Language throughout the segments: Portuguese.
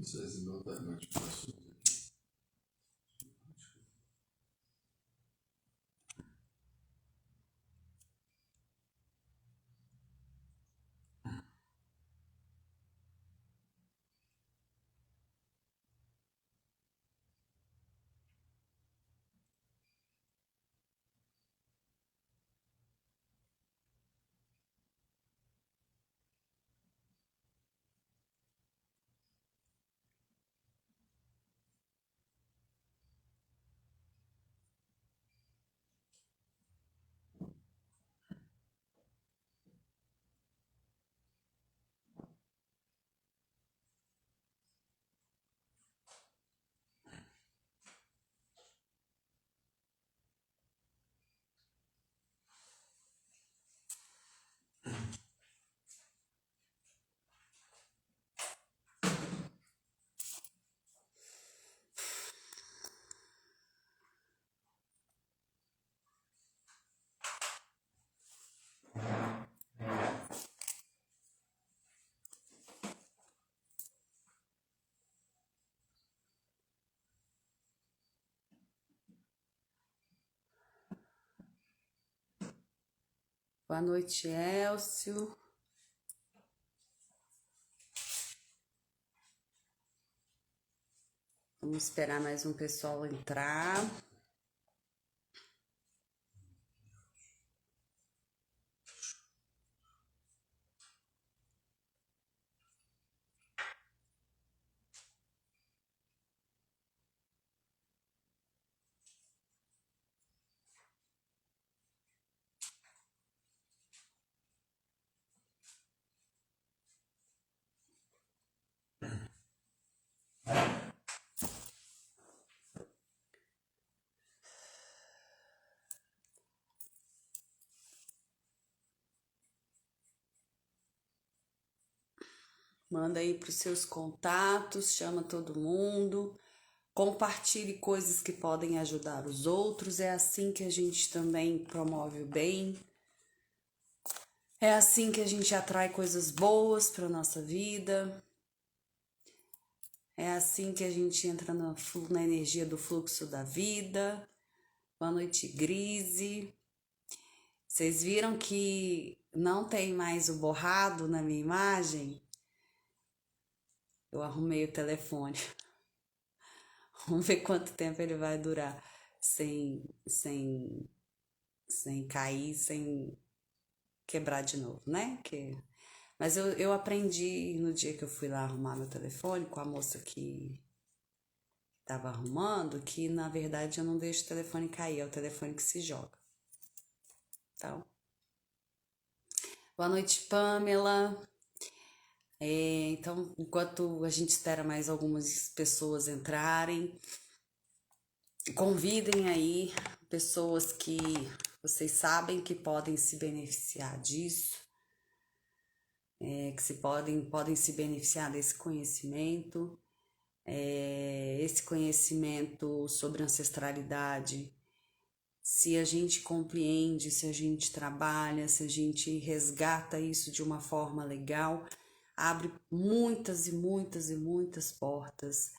Vocês não têm notificações aqui. Boa noite, Elcio. Vamos esperar mais um pessoal entrar. Manda aí para os seus contatos, chama todo mundo, compartilhe coisas que podem ajudar os outros. É assim que a gente também promove o bem. É assim que a gente atrai coisas boas para nossa vida. É assim que a gente entra na energia do fluxo da vida. Boa noite, Grise. Vocês viram que não tem mais o borrado na minha imagem? Eu arrumei o telefone. Vamos ver quanto tempo ele vai durar sem cair, sem quebrar de novo, né? Mas eu aprendi no dia que eu fui lá arrumar meu telefone com a moça que estava arrumando, que na verdade eu não deixo o telefone cair, é o telefone que se joga. Então, boa noite, Pamela. Então, enquanto a gente espera mais algumas pessoas entrarem, convidem aí pessoas que vocês sabem que podem se beneficiar disso, que podem se beneficiar desse conhecimento. Esse conhecimento sobre ancestralidade, se a gente compreende, se a gente trabalha, se a gente resgata isso de uma forma legal, abre muitas e muitas e muitas portas.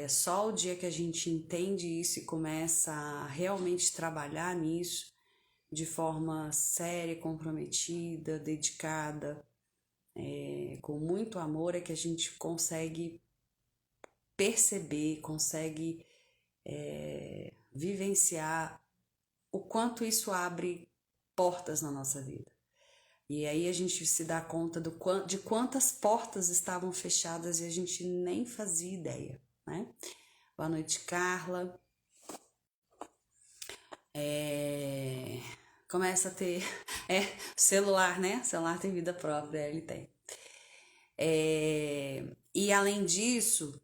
Só o dia que a gente entende isso e começa a realmente trabalhar nisso de forma séria, comprometida, dedicada, com muito amor, é que a gente consegue perceber, consegue vivenciar o quanto isso abre portas na nossa vida. E aí a gente se dá conta de quantas portas estavam fechadas e a gente nem fazia ideia, né? Boa noite, Carla. Começa a ter... celular, né? O celular tem vida própria, ele tem. E além disso,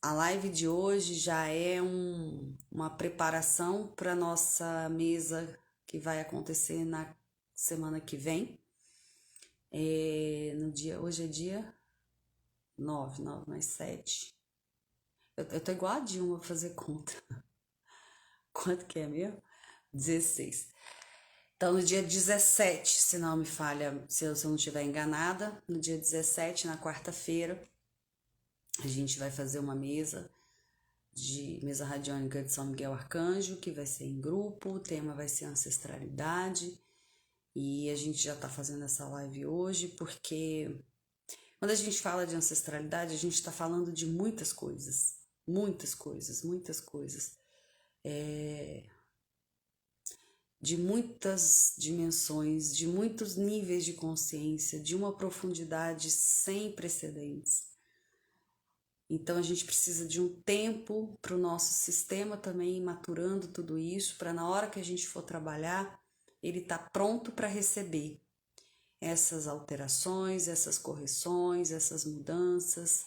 a live de hoje já é uma preparação para nossa mesa que vai acontecer na semana que vem. Hoje é dia 9 mais 7. Eu tô igual a Dilma pra fazer conta. Quanto que é mesmo? 16. Então, no dia 17, se não me falha, se eu não estiver enganada, no dia 17, na quarta-feira, A gente vai fazer uma mesa radiônica de São Miguel Arcanjo, que vai ser em grupo, o tema vai ser ancestralidade, e a gente já tá fazendo essa live hoje, porque quando a gente fala de ancestralidade, a gente está falando de muitas coisas, muitas coisas, muitas coisas. De muitas dimensões, de muitos níveis de consciência, de uma profundidade sem precedentes. Então a gente precisa de um tempo para o nosso sistema também ir maturando tudo isso, para na hora que a gente for trabalhar, ele tá pronto para receber essas alterações, essas correções, essas mudanças,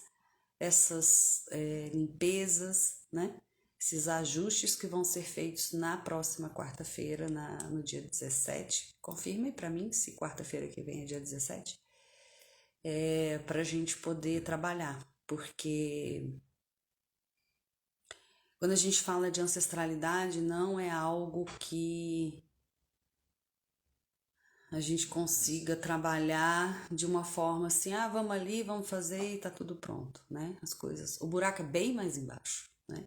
essas limpezas, né? Esses ajustes que vão ser feitos na próxima quarta-feira, no dia 17. Confirme para mim se quarta-feira que vem é dia 17. Para a gente poder trabalhar, porque quando a gente fala de ancestralidade, não é algo que a gente consiga trabalhar de uma forma assim, vamos ali, vamos fazer e tá tudo pronto, né? As coisas, o buraco é bem mais embaixo, né?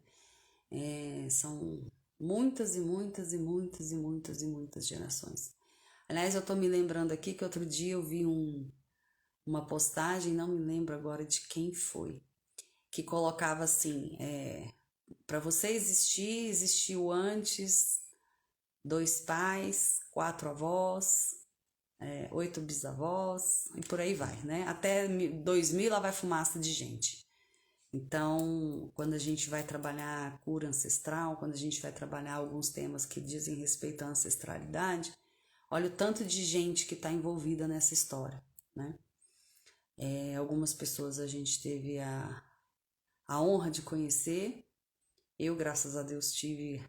São muitas e muitas e muitas e muitas e muitas gerações. Aliás, eu tô me lembrando aqui que outro dia eu vi uma postagem, não me lembro agora de quem foi, que colocava assim, para você existir, existiu antes 2 pais, 4 avós, 8 bisavós, e por aí vai, né? Até 2000 lá vai fumaça de gente. Então, quando a gente vai trabalhar a cura ancestral, quando a gente vai trabalhar alguns temas que dizem respeito à ancestralidade, olha o tanto de gente que está envolvida nessa história, né? Algumas pessoas a gente teve a honra de conhecer. Eu, graças a Deus, tive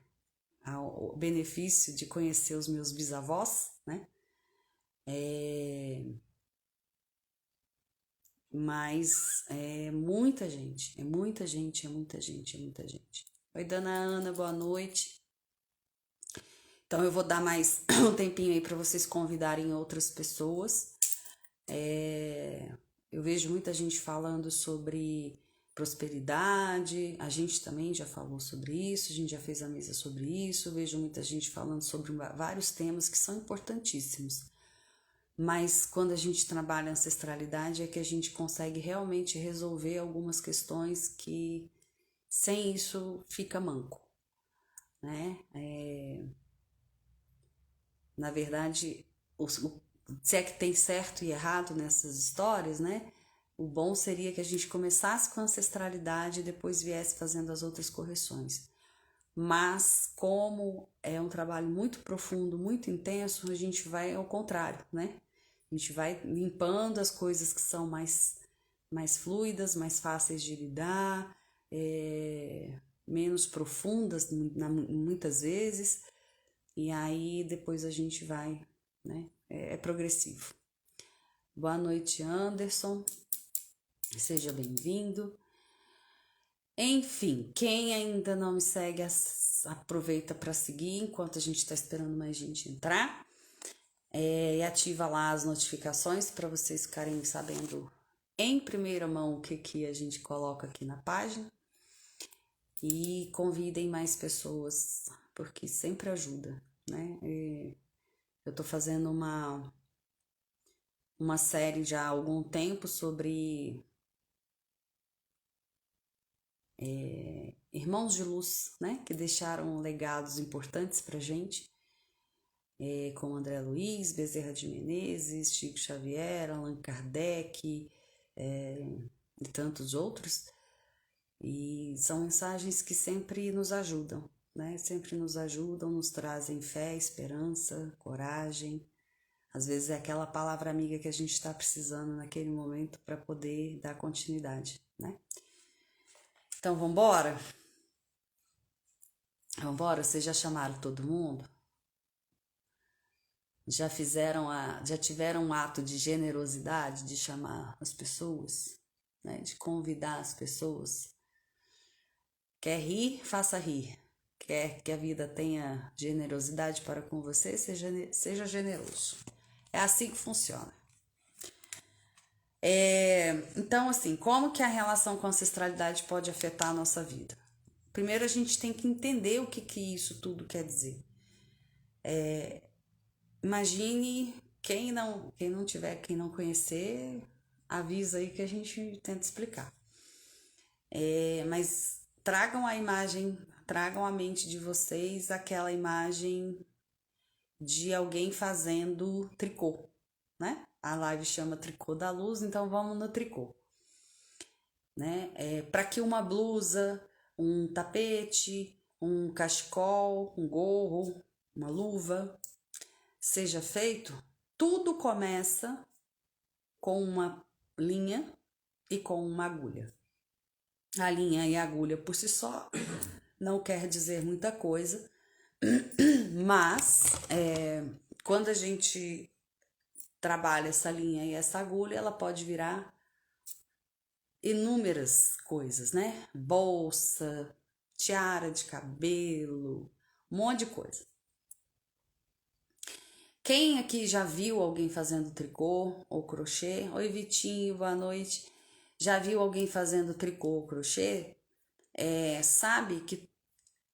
o benefício de conhecer os meus bisavós, né? Mas é muita gente, é muita gente, é muita gente, é muita gente. Oi, dona Ana, boa noite. Então eu vou dar mais um tempinho aí para vocês convidarem outras pessoas. Eu vejo muita gente falando sobre prosperidade, a gente também já falou sobre isso, a gente já fez a mesa sobre isso, eu vejo muita gente falando sobre vários temas que são importantíssimos. Mas quando a gente trabalha a ancestralidade é que a gente consegue realmente resolver algumas questões que sem isso fica manco, né? Na verdade, se é que tem certo e errado nessas histórias, né? O bom seria que a gente começasse com a ancestralidade e depois viesse fazendo as outras correções. Mas como é um trabalho muito profundo, muito intenso, a gente vai ao contrário, né? A gente vai limpando as coisas que são mais fluidas, mais fáceis de lidar, menos profundas muitas vezes, e aí depois a gente vai, né? É progressivo. Boa noite, Anderson. Seja bem-vindo. Enfim, quem ainda não me segue, aproveita para seguir enquanto a gente está esperando mais gente entrar. E ativa lá as notificações para vocês ficarem sabendo em primeira mão o que a gente coloca aqui na página. E convidem mais pessoas, porque sempre ajuda, né? Eu tô fazendo uma série já há algum tempo sobre irmãos de luz, né? Que deixaram legados importantes pra gente. Como André Luiz, Bezerra de Menezes, Chico Xavier, Allan Kardec e tantos outros. E são mensagens que sempre nos ajudam, né? Sempre nos ajudam, nos trazem fé, esperança, coragem. Às vezes é aquela palavra amiga que a gente está precisando naquele momento para poder dar continuidade, né? Então, vambora? Vambora? Vocês já chamaram todo mundo? Já tiveram um ato de generosidade de chamar as pessoas, né? De convidar as pessoas. Quer rir? Faça rir. Quer que a vida tenha generosidade para com você? Seja generoso. É assim que funciona. Então, assim, como que a relação com a ancestralidade pode afetar a nossa vida? Primeiro, a gente tem que entender o que isso tudo quer dizer. Imagine quem não conhecer, avisa aí que a gente tenta explicar. Mas tragam à mente de vocês aquela imagem de alguém fazendo tricô, né? A live chama Tricô da Luz, então vamos no tricô, né? Para que uma blusa, um tapete, um cachecol, um gorro, uma luva seja feito, tudo começa com uma linha e com uma agulha. A linha e a agulha por si só não quer dizer muita coisa, mas quando a gente trabalha essa linha e essa agulha, ela pode virar inúmeras coisas, né? Bolsa, tiara de cabelo, um monte de coisa. Quem aqui já viu alguém fazendo tricô ou crochê? Oi, Vitinho, boa noite. Já viu alguém fazendo tricô ou crochê? Sabe que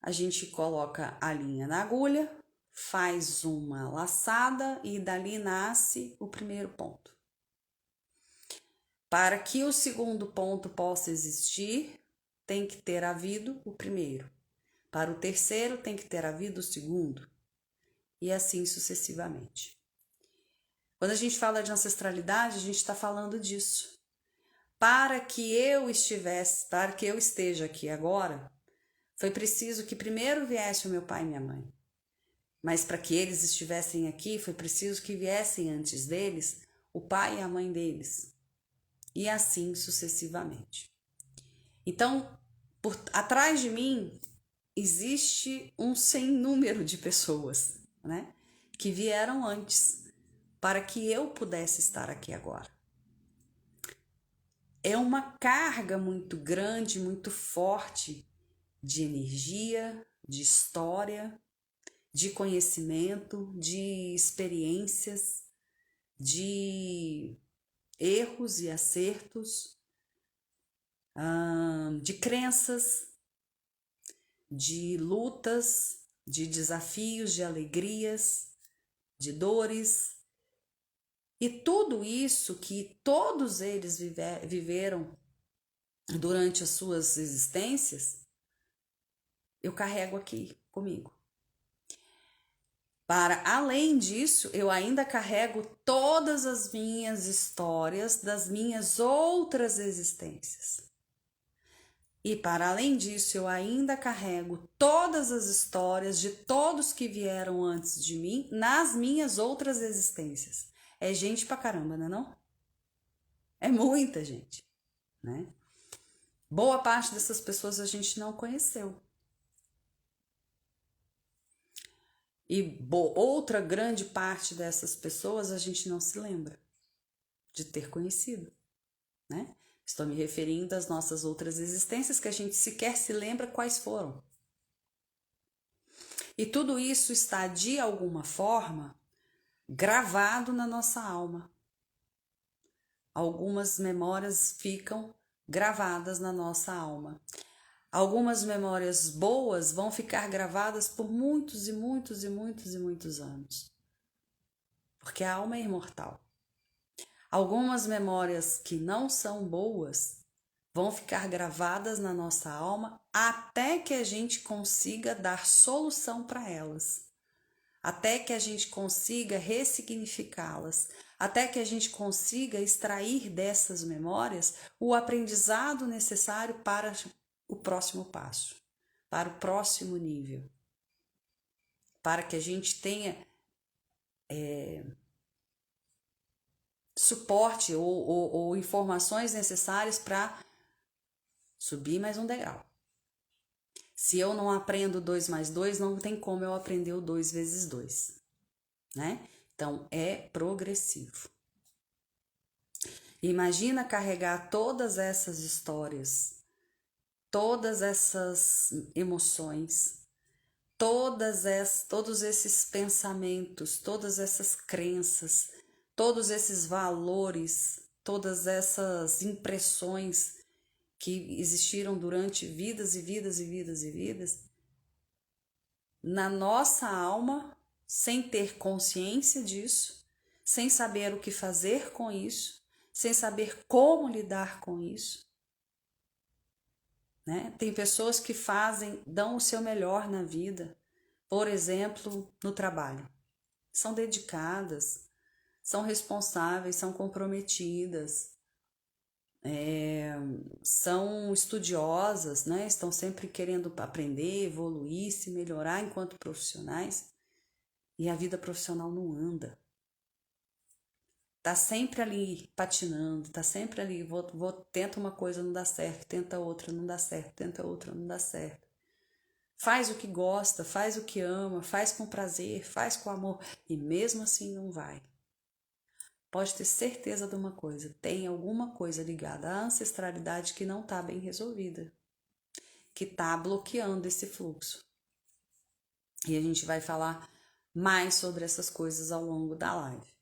a gente coloca a linha na agulha, faz uma laçada e dali nasce o primeiro ponto. Para que o segundo ponto possa existir, tem que ter havido o primeiro. Para o terceiro, tem que ter havido o segundo. E assim sucessivamente. Quando a gente fala de ancestralidade, a gente está falando disso. Para que eu esteja aqui agora, foi preciso que primeiro viesse o meu pai e minha mãe. Mas para que eles estivessem aqui, foi preciso que viessem antes deles o pai e a mãe deles. E assim sucessivamente. Então, atrás de mim, existe um sem número de pessoas, né? Que vieram antes para que eu pudesse estar aqui agora. É uma carga muito grande, muito forte de energia, de história, de conhecimento, de experiências, de erros e acertos, de crenças, de lutas, de desafios, de alegrias, de dores. E tudo isso que todos eles viveram durante as suas existências, eu carrego aqui comigo. Para além disso, eu ainda carrego todas as minhas histórias das minhas outras existências. E para além disso, eu ainda carrego todas as histórias de todos que vieram antes de mim nas minhas outras existências. É gente pra caramba, não é não? É muita gente, né? Boa parte dessas pessoas a gente não conheceu. E outra grande parte dessas pessoas a gente não se lembra de ter conhecido, né? Estou me referindo às nossas outras existências que a gente sequer se lembra quais foram. E tudo isso está, de alguma forma, gravado na nossa alma. Algumas memórias ficam gravadas na nossa alma. Algumas memórias boas vão ficar gravadas por muitos e muitos e muitos e muitos anos. Porque a alma é imortal. Algumas memórias que não são boas vão ficar gravadas na nossa alma até que a gente consiga dar solução para elas. Até que a gente consiga ressignificá-las, até que a gente consiga extrair dessas memórias o aprendizado necessário para o próximo passo, para o próximo nível, para que a gente tenha suporte ou informações necessárias para subir mais um degrau. Se eu não aprendo 2 mais 2, não tem como eu aprender o 2 vezes 2, né? Então, é progressivo. Imagina carregar todas essas histórias, todas essas emoções, todos esses pensamentos, todas essas crenças, todos esses valores todas essas impressões que existiram durante vidas e vidas e vidas e vidas na nossa alma, sem ter consciência disso, sem saber o que fazer com isso, sem saber como lidar com isso, né? Tem pessoas que dão o seu melhor na vida, por exemplo, no trabalho. São dedicadas, são responsáveis, são comprometidas, são estudiosas, né? Estão sempre querendo aprender, evoluir, se melhorar enquanto profissionais, e a vida profissional não anda. Tá sempre ali patinando, tá sempre ali, tenta uma coisa, não dá certo, tenta outra, não dá certo, tenta outra, não dá certo. Faz o que gosta, faz o que ama, faz com prazer, faz com amor, e mesmo assim não vai. Pode ter certeza de uma coisa, tem alguma coisa ligada à ancestralidade que não está bem resolvida, que está bloqueando esse fluxo. E a gente vai falar mais sobre essas coisas ao longo da live.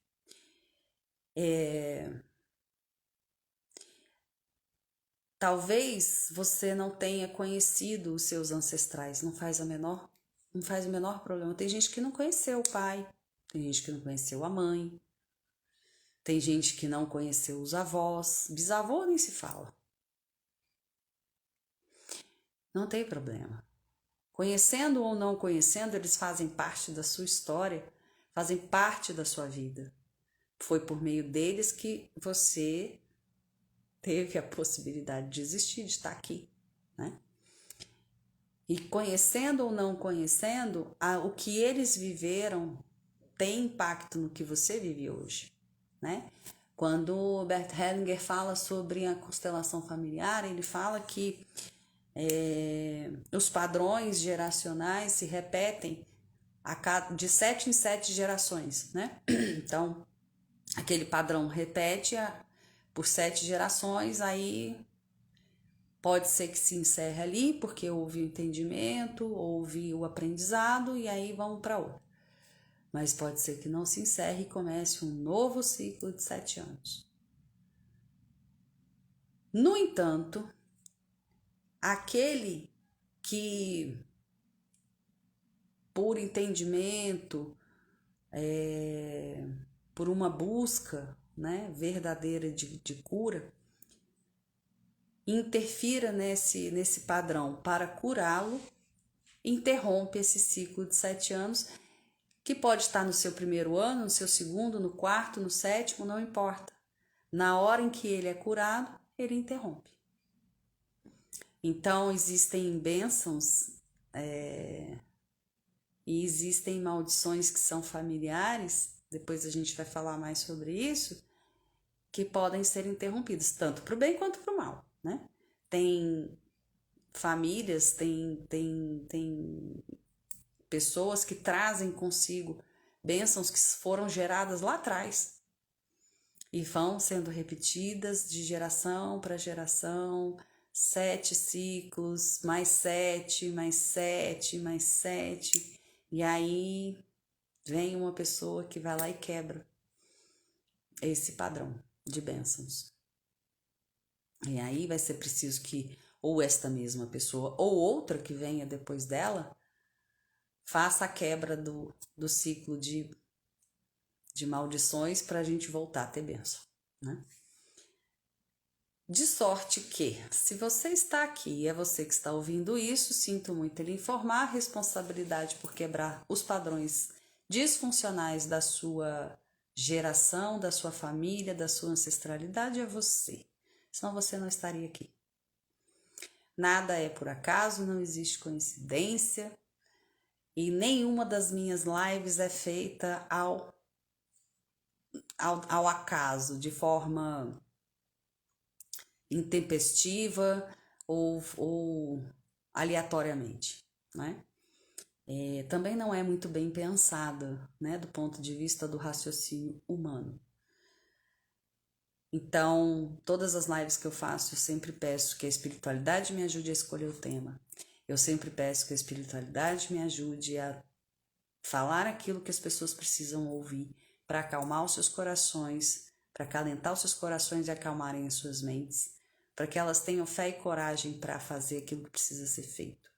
Talvez você não tenha conhecido os seus ancestrais, não faz o menor problema. Tem gente que não conheceu o pai, tem gente que não conheceu a mãe, tem gente que não conheceu os avós, bisavô nem se fala. Não tem problema. Conhecendo ou não conhecendo, eles fazem parte da sua história, fazem parte da sua vida. Foi por meio deles que você teve a possibilidade de existir, de estar aqui, né? E conhecendo ou não conhecendo, o que eles viveram tem impacto no que você vive hoje, né? Quando o Bert Hellinger fala sobre a constelação familiar, ele fala que os padrões geracionais se repetem de 7 em 7 gerações, né? Então, aquele padrão repete por 7 gerações, aí pode ser que se encerre ali, porque houve o entendimento, houve o aprendizado, e aí vamos para outro. Mas pode ser que não se encerre e comece um novo ciclo de 7 anos. No entanto, aquele que, por entendimento, por uma busca, né, verdadeira de cura, interfira nesse padrão para curá-lo, interrompe esse ciclo de 7 anos, que pode estar no seu primeiro ano, no seu segundo, no quarto, no sétimo, não importa. Na hora em que ele é curado, ele interrompe. Então, existem bênçãos e existem maldições que são familiares, depois a gente vai falar mais sobre isso, que podem ser interrompidas, tanto para o bem quanto para o mal, né? Tem famílias, tem pessoas que trazem consigo bênçãos que foram geradas lá atrás e vão sendo repetidas de geração para geração, 7 ciclos, mais 7, mais 7, mais 7, e aí vem uma pessoa que vai lá e quebra esse padrão de bênçãos. E aí vai ser preciso que ou esta mesma pessoa ou outra que venha depois dela faça a quebra do ciclo de maldições para a gente voltar a ter bênção, né? De sorte que, se você está aqui e é você que está ouvindo isso, sinto muito lhe informar, a responsabilidade por quebrar os padrões disfuncionais da sua geração, da sua família, da sua ancestralidade é você. Senão você não estaria aqui. Nada é por acaso, não existe coincidência e nenhuma das minhas lives é feita ao acaso, de forma intempestiva ou aleatoriamente, né? Também não é muito bem pensada, né, do ponto de vista do raciocínio humano. Então, todas as lives que eu faço, eu sempre peço que a espiritualidade me ajude a escolher o tema. Eu sempre peço que a espiritualidade me ajude a falar aquilo que as pessoas precisam ouvir para acalmar os seus corações, para acalentar os seus corações e acalmarem as suas mentes, para que elas tenham fé e coragem para fazer aquilo que precisa ser feito.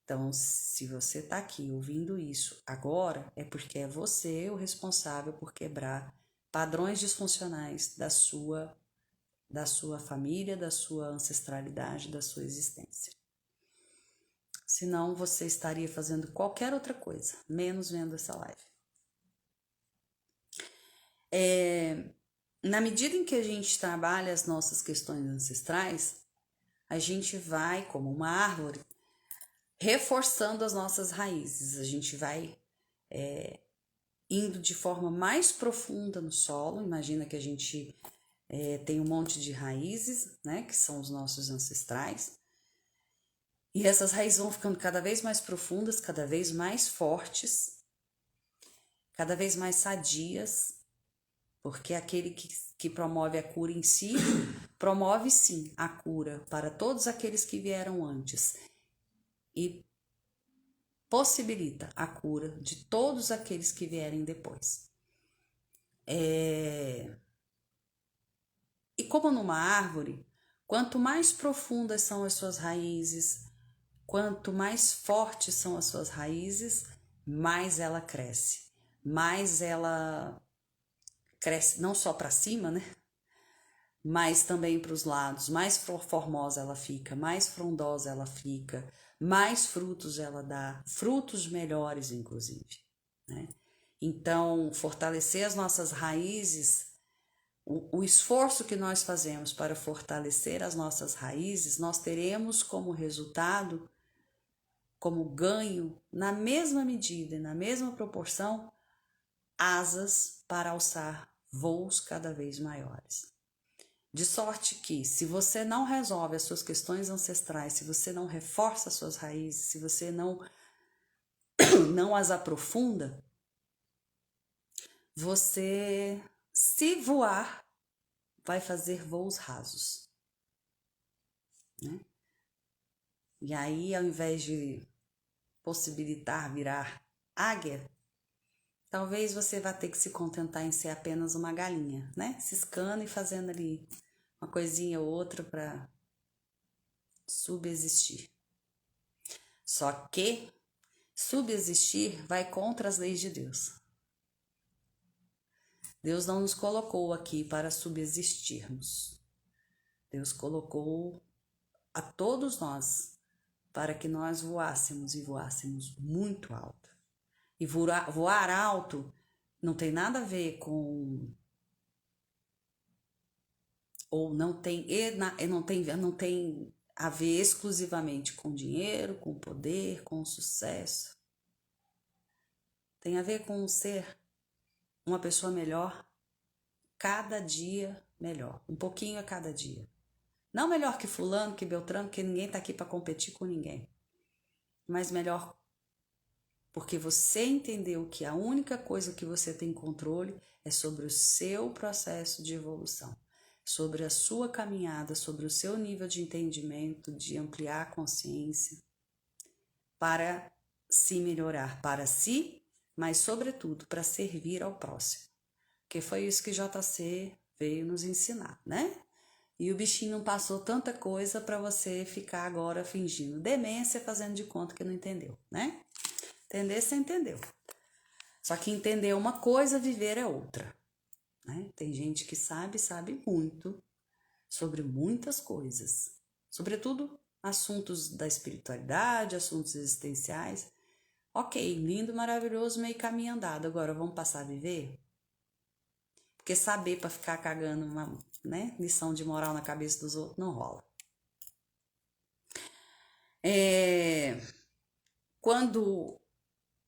Então, se você está aqui ouvindo isso agora, é porque é você o responsável por quebrar padrões disfuncionais da sua família, da sua ancestralidade, da sua existência. Senão, você estaria fazendo qualquer outra coisa, menos vendo essa live. Na medida em que a gente trabalha as nossas questões ancestrais, a gente vai, como uma árvore, reforçando as nossas raízes. A gente vai indo de forma mais profunda no solo. Imagina que a gente tem um monte de raízes, né, que são os nossos ancestrais. E essas raízes vão ficando cada vez mais profundas, cada vez mais fortes, cada vez mais sadias, porque aquele que promove a cura em si, promove sim a cura para todos aqueles que vieram antes e possibilita a cura de todos aqueles que vierem depois. E como numa árvore, quanto mais profundas são as suas raízes, quanto mais fortes são as suas raízes, mais ela cresce. Mais ela cresce não só para cima, né? Mas também para os lados. Mais formosa ela fica, mais frondosa ela fica, mais frutos ela dá, frutos melhores, inclusive, né? Então, fortalecer as nossas raízes, o esforço que nós fazemos para fortalecer as nossas raízes, nós teremos como resultado, como ganho, na mesma medida e na mesma proporção, asas para alçar voos cada vez maiores. De sorte que, se você não resolve as suas questões ancestrais, se você não reforça as suas raízes, se você não as aprofunda, você, se voar, vai fazer voos rasos, né? E aí, ao invés de possibilitar virar águia, talvez você vá ter que se contentar em ser apenas uma galinha, né? Ciscando e fazendo ali uma coisinha ou outra para subsistir. Só que subsistir vai contra as leis de Deus. Deus não nos colocou aqui para subsistirmos. Deus colocou a todos nós para que nós voássemos e voássemos muito alto. E voar alto não tem nada a ver com... ou não tem a ver exclusivamente com dinheiro, com poder, com sucesso. Tem a ver com ser uma pessoa melhor, cada dia melhor, um pouquinho a cada dia. Não melhor que fulano, que Beltrano, que ninguém está aqui para competir com ninguém. Mas melhor porque você entendeu que a única coisa que você tem controle é sobre o seu processo de evolução, sobre a sua caminhada, sobre o seu nível de entendimento, de ampliar a consciência, para se melhorar para si, mas sobretudo para servir ao próximo. Porque foi isso que JC veio nos ensinar, né? E o bichinho não passou tanta coisa para você ficar agora fingindo demência, fazendo de conta que não entendeu, né? Entender, você entendeu. Só que entender uma coisa, viver é outra, né? Tem gente que sabe muito sobre muitas coisas, sobretudo assuntos da espiritualidade, assuntos existenciais. Ok, lindo, maravilhoso, meio caminho andado. Agora vamos passar a viver? Porque saber para ficar cagando uma, né, lição de moral na cabeça dos outros não rola. Quando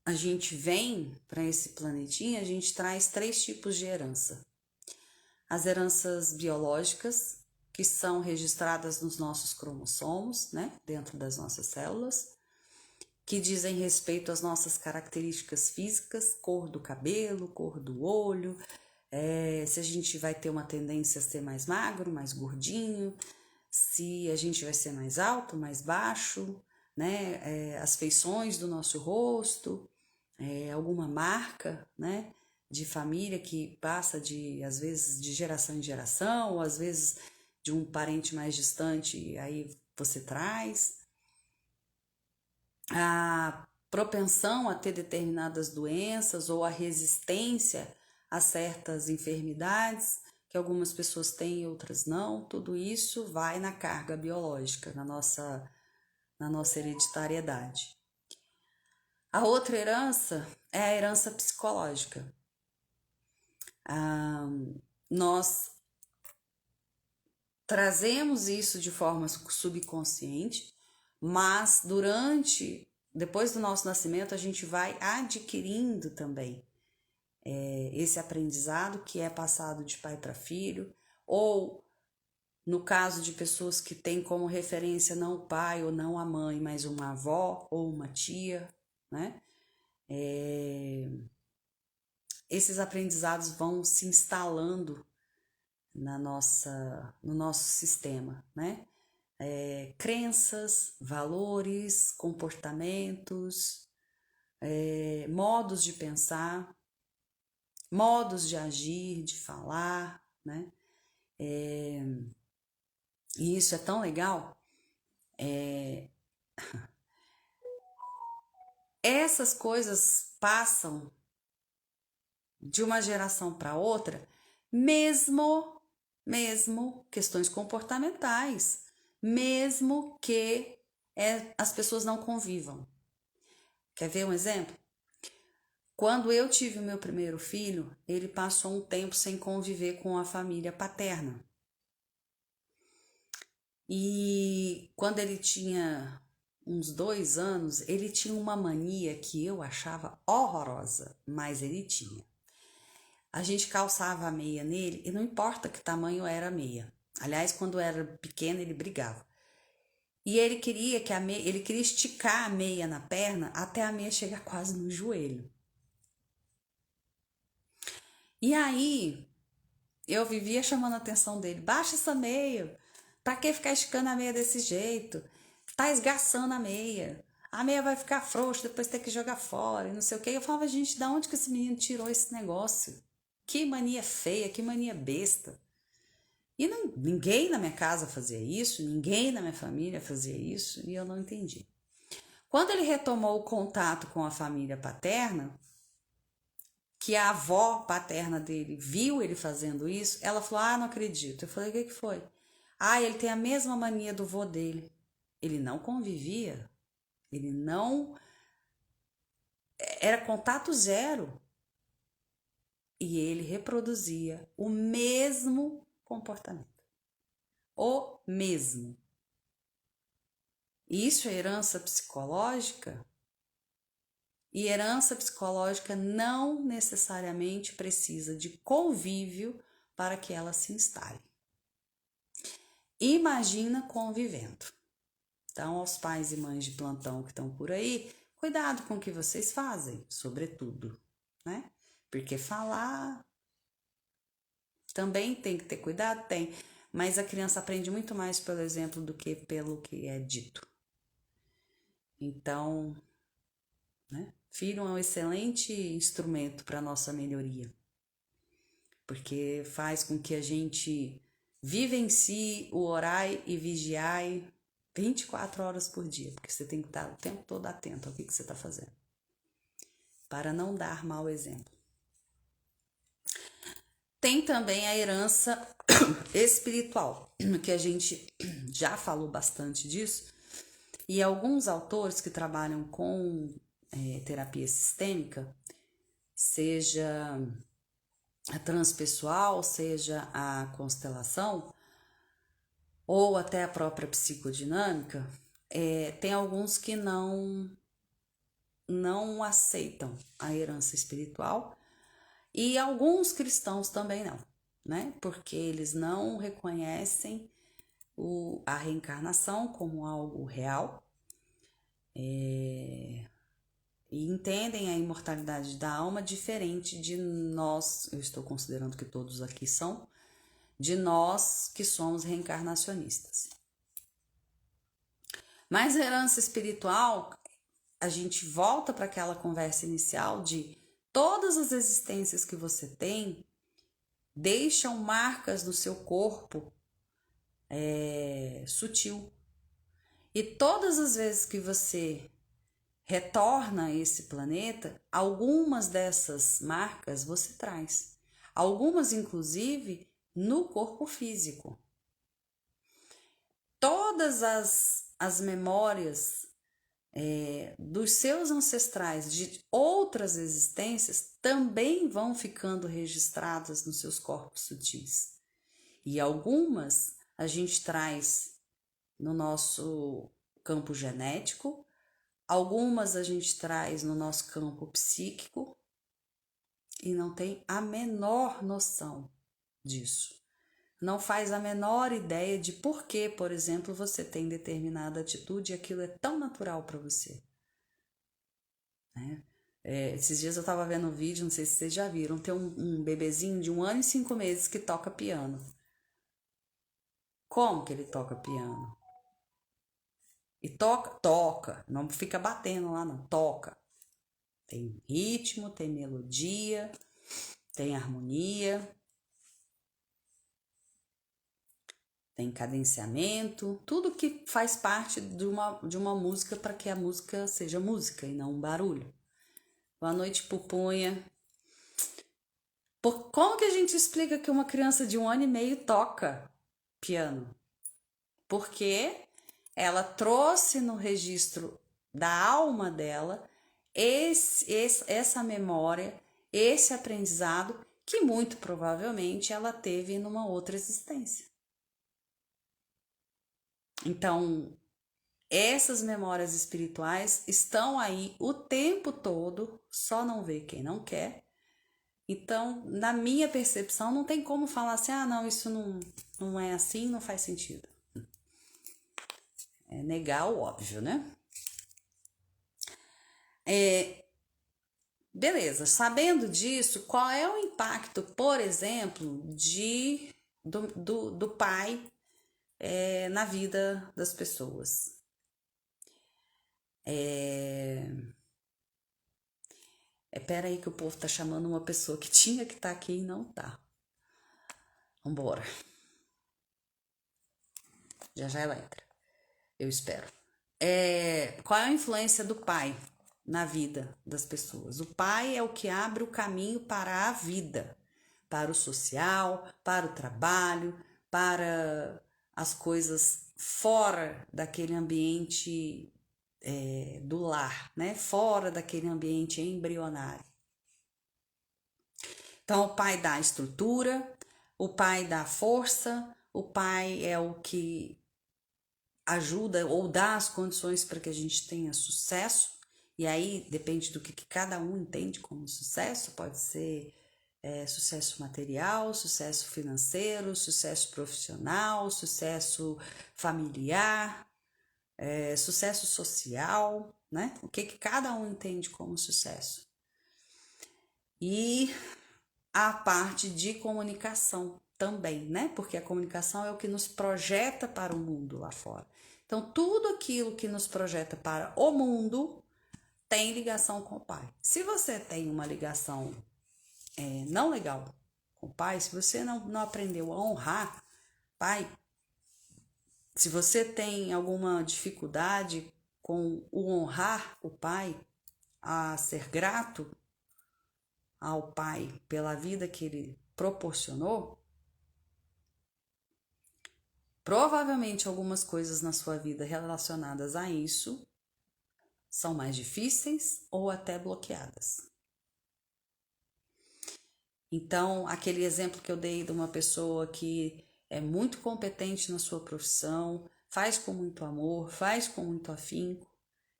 a gente vem para esse planetinha, a gente traz 3 tipos de herança. As heranças biológicas, que são registradas nos nossos cromossomos, né, dentro das nossas células, que dizem respeito às nossas características físicas, cor do cabelo, cor do olho, se a gente vai ter uma tendência a ser mais magro, mais gordinho, se a gente vai ser mais alto, mais baixo, né, as feições do nosso rosto, alguma marca, né, de família que passa às vezes, de geração em geração, ou às vezes de um parente mais distante, e aí você traz. A propensão a ter determinadas doenças ou a resistência a certas enfermidades que algumas pessoas têm e outras não, tudo isso vai na carga biológica, na nossa hereditariedade. A outra herança é a herança psicológica. Nós trazemos isso de forma subconsciente, mas depois do nosso nascimento, a gente vai adquirindo também esse aprendizado que é passado de pai para filho, ou no caso de pessoas que têm como referência não o pai ou não a mãe, mas uma avó ou uma tia, né? Esses aprendizados vão se instalando no nosso sistema, né? Crenças, valores, comportamentos, modos de pensar, modos de agir, de falar, né? E isso é tão legal. Essas coisas passam de uma geração para outra, mesmo questões comportamentais, mesmo que as pessoas não convivam. Quer ver um exemplo? Quando eu tive o meu primeiro filho, ele passou um tempo sem conviver com a família paterna. E quando ele tinha uns 2 anos, ele tinha uma mania que eu achava horrorosa, mas ele tinha. A gente calçava a meia nele e não importa que tamanho era a meia. Aliás, quando era pequeno, ele brigava. E ele queria ele queria esticar a meia na perna até a meia chegar quase no joelho. E aí, eu vivia chamando a atenção dele. Baixa essa meia. Pra que ficar esticando a meia desse jeito? Tá esgaçando a meia. A meia vai ficar frouxa, depois tem que jogar fora e não sei o que. Eu falava, gente, da onde que esse menino tirou esse negócio? Que mania feia, que mania besta. E ninguém na minha casa fazia isso, ninguém na minha família fazia isso, e eu não entendi. Quando ele retomou o contato com a família paterna, que a avó paterna dele viu ele fazendo isso, ela falou, não acredito. Eu falei, o que foi? Ele tem a mesma mania do vô dele. Ele não convivia, ele não... Era contato zero. E ele reproduzia o mesmo comportamento. O mesmo. Isso é herança psicológica? E herança psicológica não necessariamente precisa de convívio para que ela se instale. Imagina convivendo. Então, aos pais e mães de plantão que estão por aí, cuidado com o que vocês fazem, sobretudo, né? Porque falar também tem que ter cuidado, tem, mas a criança aprende muito mais pelo exemplo do que pelo que é dito. Então, né? Filho é um excelente instrumento para a nossa melhoria, porque faz com que a gente vivencie o orai e vigiai 24 horas por dia, porque você tem que estar o tempo todo atento ao que você está fazendo, para não dar mau exemplo. Tem também a herança espiritual, que a gente já falou bastante disso, e alguns autores que trabalham com terapia sistêmica, seja a transpessoal, seja a constelação, ou até a própria psicodinâmica, tem alguns que não aceitam a herança espiritual, e alguns cristãos também não, né? Porque eles não reconhecem a reencarnação como algo real, e entendem a imortalidade da alma diferente de nós, eu estou considerando que todos aqui são, de nós que somos reencarnacionistas. Mas a herança espiritual, a gente volta para aquela conversa inicial de Todas as existências que você tem deixam marcas no seu corpo sutil. E todas as vezes que você retorna a esse planeta, algumas dessas marcas você traz. Algumas, inclusive, no corpo físico. Todas as memórias dos seus ancestrais de outras existências também vão ficando registradas nos seus corpos sutis. E algumas a gente traz no nosso campo genético, algumas a gente traz no nosso campo psíquico e não tem a menor noção disso. Não faz a menor ideia de por que, por exemplo, você tem determinada atitude e aquilo é tão natural para você. Né? Esses dias eu estava vendo um vídeo, não sei se vocês já viram, tem um bebezinho de 1 ano e 5 meses que toca piano. Como que ele toca piano? E toca, não fica batendo lá não, toca. Tem ritmo, tem melodia, tem harmonia, tem cadenciamento, tudo que faz parte de uma música para que a música seja música e não um barulho. Boa noite, Pupunha. Como que a gente explica que uma criança de 1 ano e meio toca piano? Porque ela trouxe no registro da alma dela essa memória, esse aprendizado que muito provavelmente ela teve numa outra existência. Então, essas memórias espirituais estão aí o tempo todo, só não vê quem não quer. Então, na minha percepção, não tem como falar assim, não, isso não é assim, não faz sentido. É negar o óbvio, né? Beleza, sabendo disso, qual é o impacto, por exemplo, do pai na vida das pessoas? Pera aí que o povo tá chamando uma pessoa que tinha que estar aqui e não tá. Vambora. Já ela entra. Eu espero. Qual é a influência do pai na vida das pessoas? O pai é o que abre o caminho para a vida, para o social, para o trabalho, para as coisas fora daquele ambiente do lar, né? Fora daquele ambiente embrionário. Então, o pai dá a estrutura, o pai dá a força, o pai é o que ajuda ou dá as condições para que a gente tenha sucesso. E aí depende do que cada um entende como sucesso. Pode ser sucesso material, sucesso financeiro, sucesso profissional, sucesso familiar, sucesso social, né? O que cada um entende como sucesso. E a parte de comunicação também, né? Porque a comunicação é o que nos projeta para o mundo lá fora. Então, tudo aquilo que nos projeta para o mundo tem ligação com o pai. Se você tem uma ligação não legal com o pai, se você não aprendeu a honrar pai, se você tem alguma dificuldade com o honrar o pai, a ser grato ao pai pela vida que ele proporcionou, provavelmente algumas coisas na sua vida relacionadas a isso são mais difíceis ou até bloqueadas. Então, aquele exemplo que eu dei de uma pessoa que é muito competente na sua profissão, faz com muito amor, faz com muito afinco,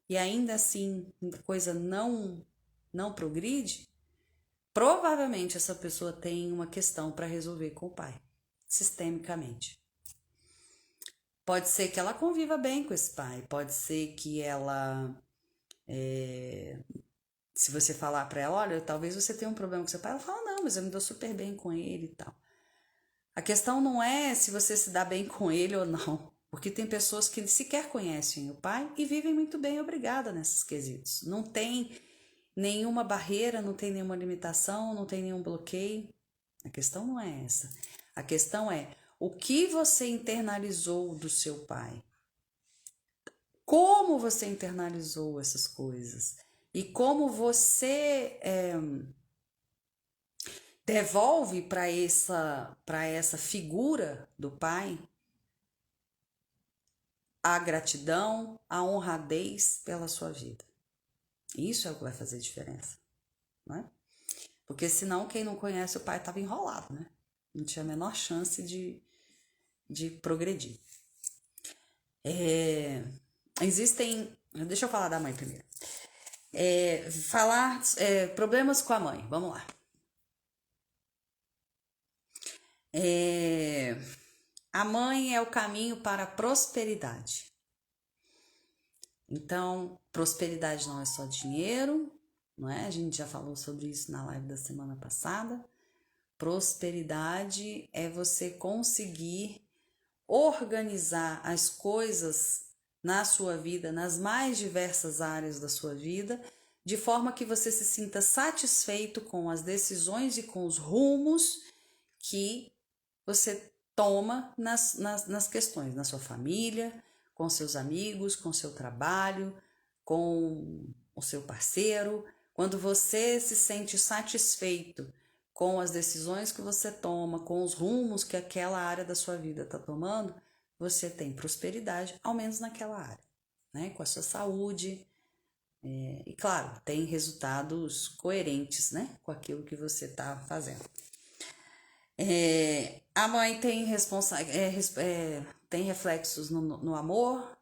e ainda assim a coisa não progride, provavelmente essa pessoa tem uma questão para resolver com o pai, sistemicamente. Pode ser que ela conviva bem com esse pai, pode ser que ela, se você falar para ela, olha, talvez você tenha um problema com seu pai, ela fala, não, mas eu me dou super bem com ele e tal. A questão não é se você se dá bem com ele ou não, porque tem pessoas que sequer conhecem o pai e vivem muito bem, obrigada, nesses quesitos. Não tem nenhuma barreira, não tem nenhuma limitação, não tem nenhum bloqueio. A questão não é essa. A questão é o que você internalizou do seu pai. Como você internalizou essas coisas. E como você devolve para essa figura do pai a gratidão, a honradez pela sua vida. Isso é o que vai fazer diferença, não é? Porque senão quem não conhece o pai estava enrolado, né? Não tinha a menor chance de progredir. Existem... Deixa eu falar da mãe primeiro. Problemas com a mãe, vamos lá. A mãe é o caminho para a prosperidade. Então, prosperidade não é só dinheiro, não é? A gente já falou sobre isso na live da semana passada. Prosperidade é você conseguir organizar as coisas na sua vida, nas mais diversas áreas da sua vida, de forma que você se sinta satisfeito com as decisões e com os rumos que você toma nas questões, na sua família, com seus amigos, com seu trabalho, com o seu parceiro. Quando você se sente satisfeito com as decisões que você toma, com os rumos que aquela área da sua vida está tomando, você tem prosperidade, ao menos naquela área, né? Com a sua saúde. E claro, tem resultados coerentes, né? Com aquilo que você está fazendo. A mãe tem reflexos no amor,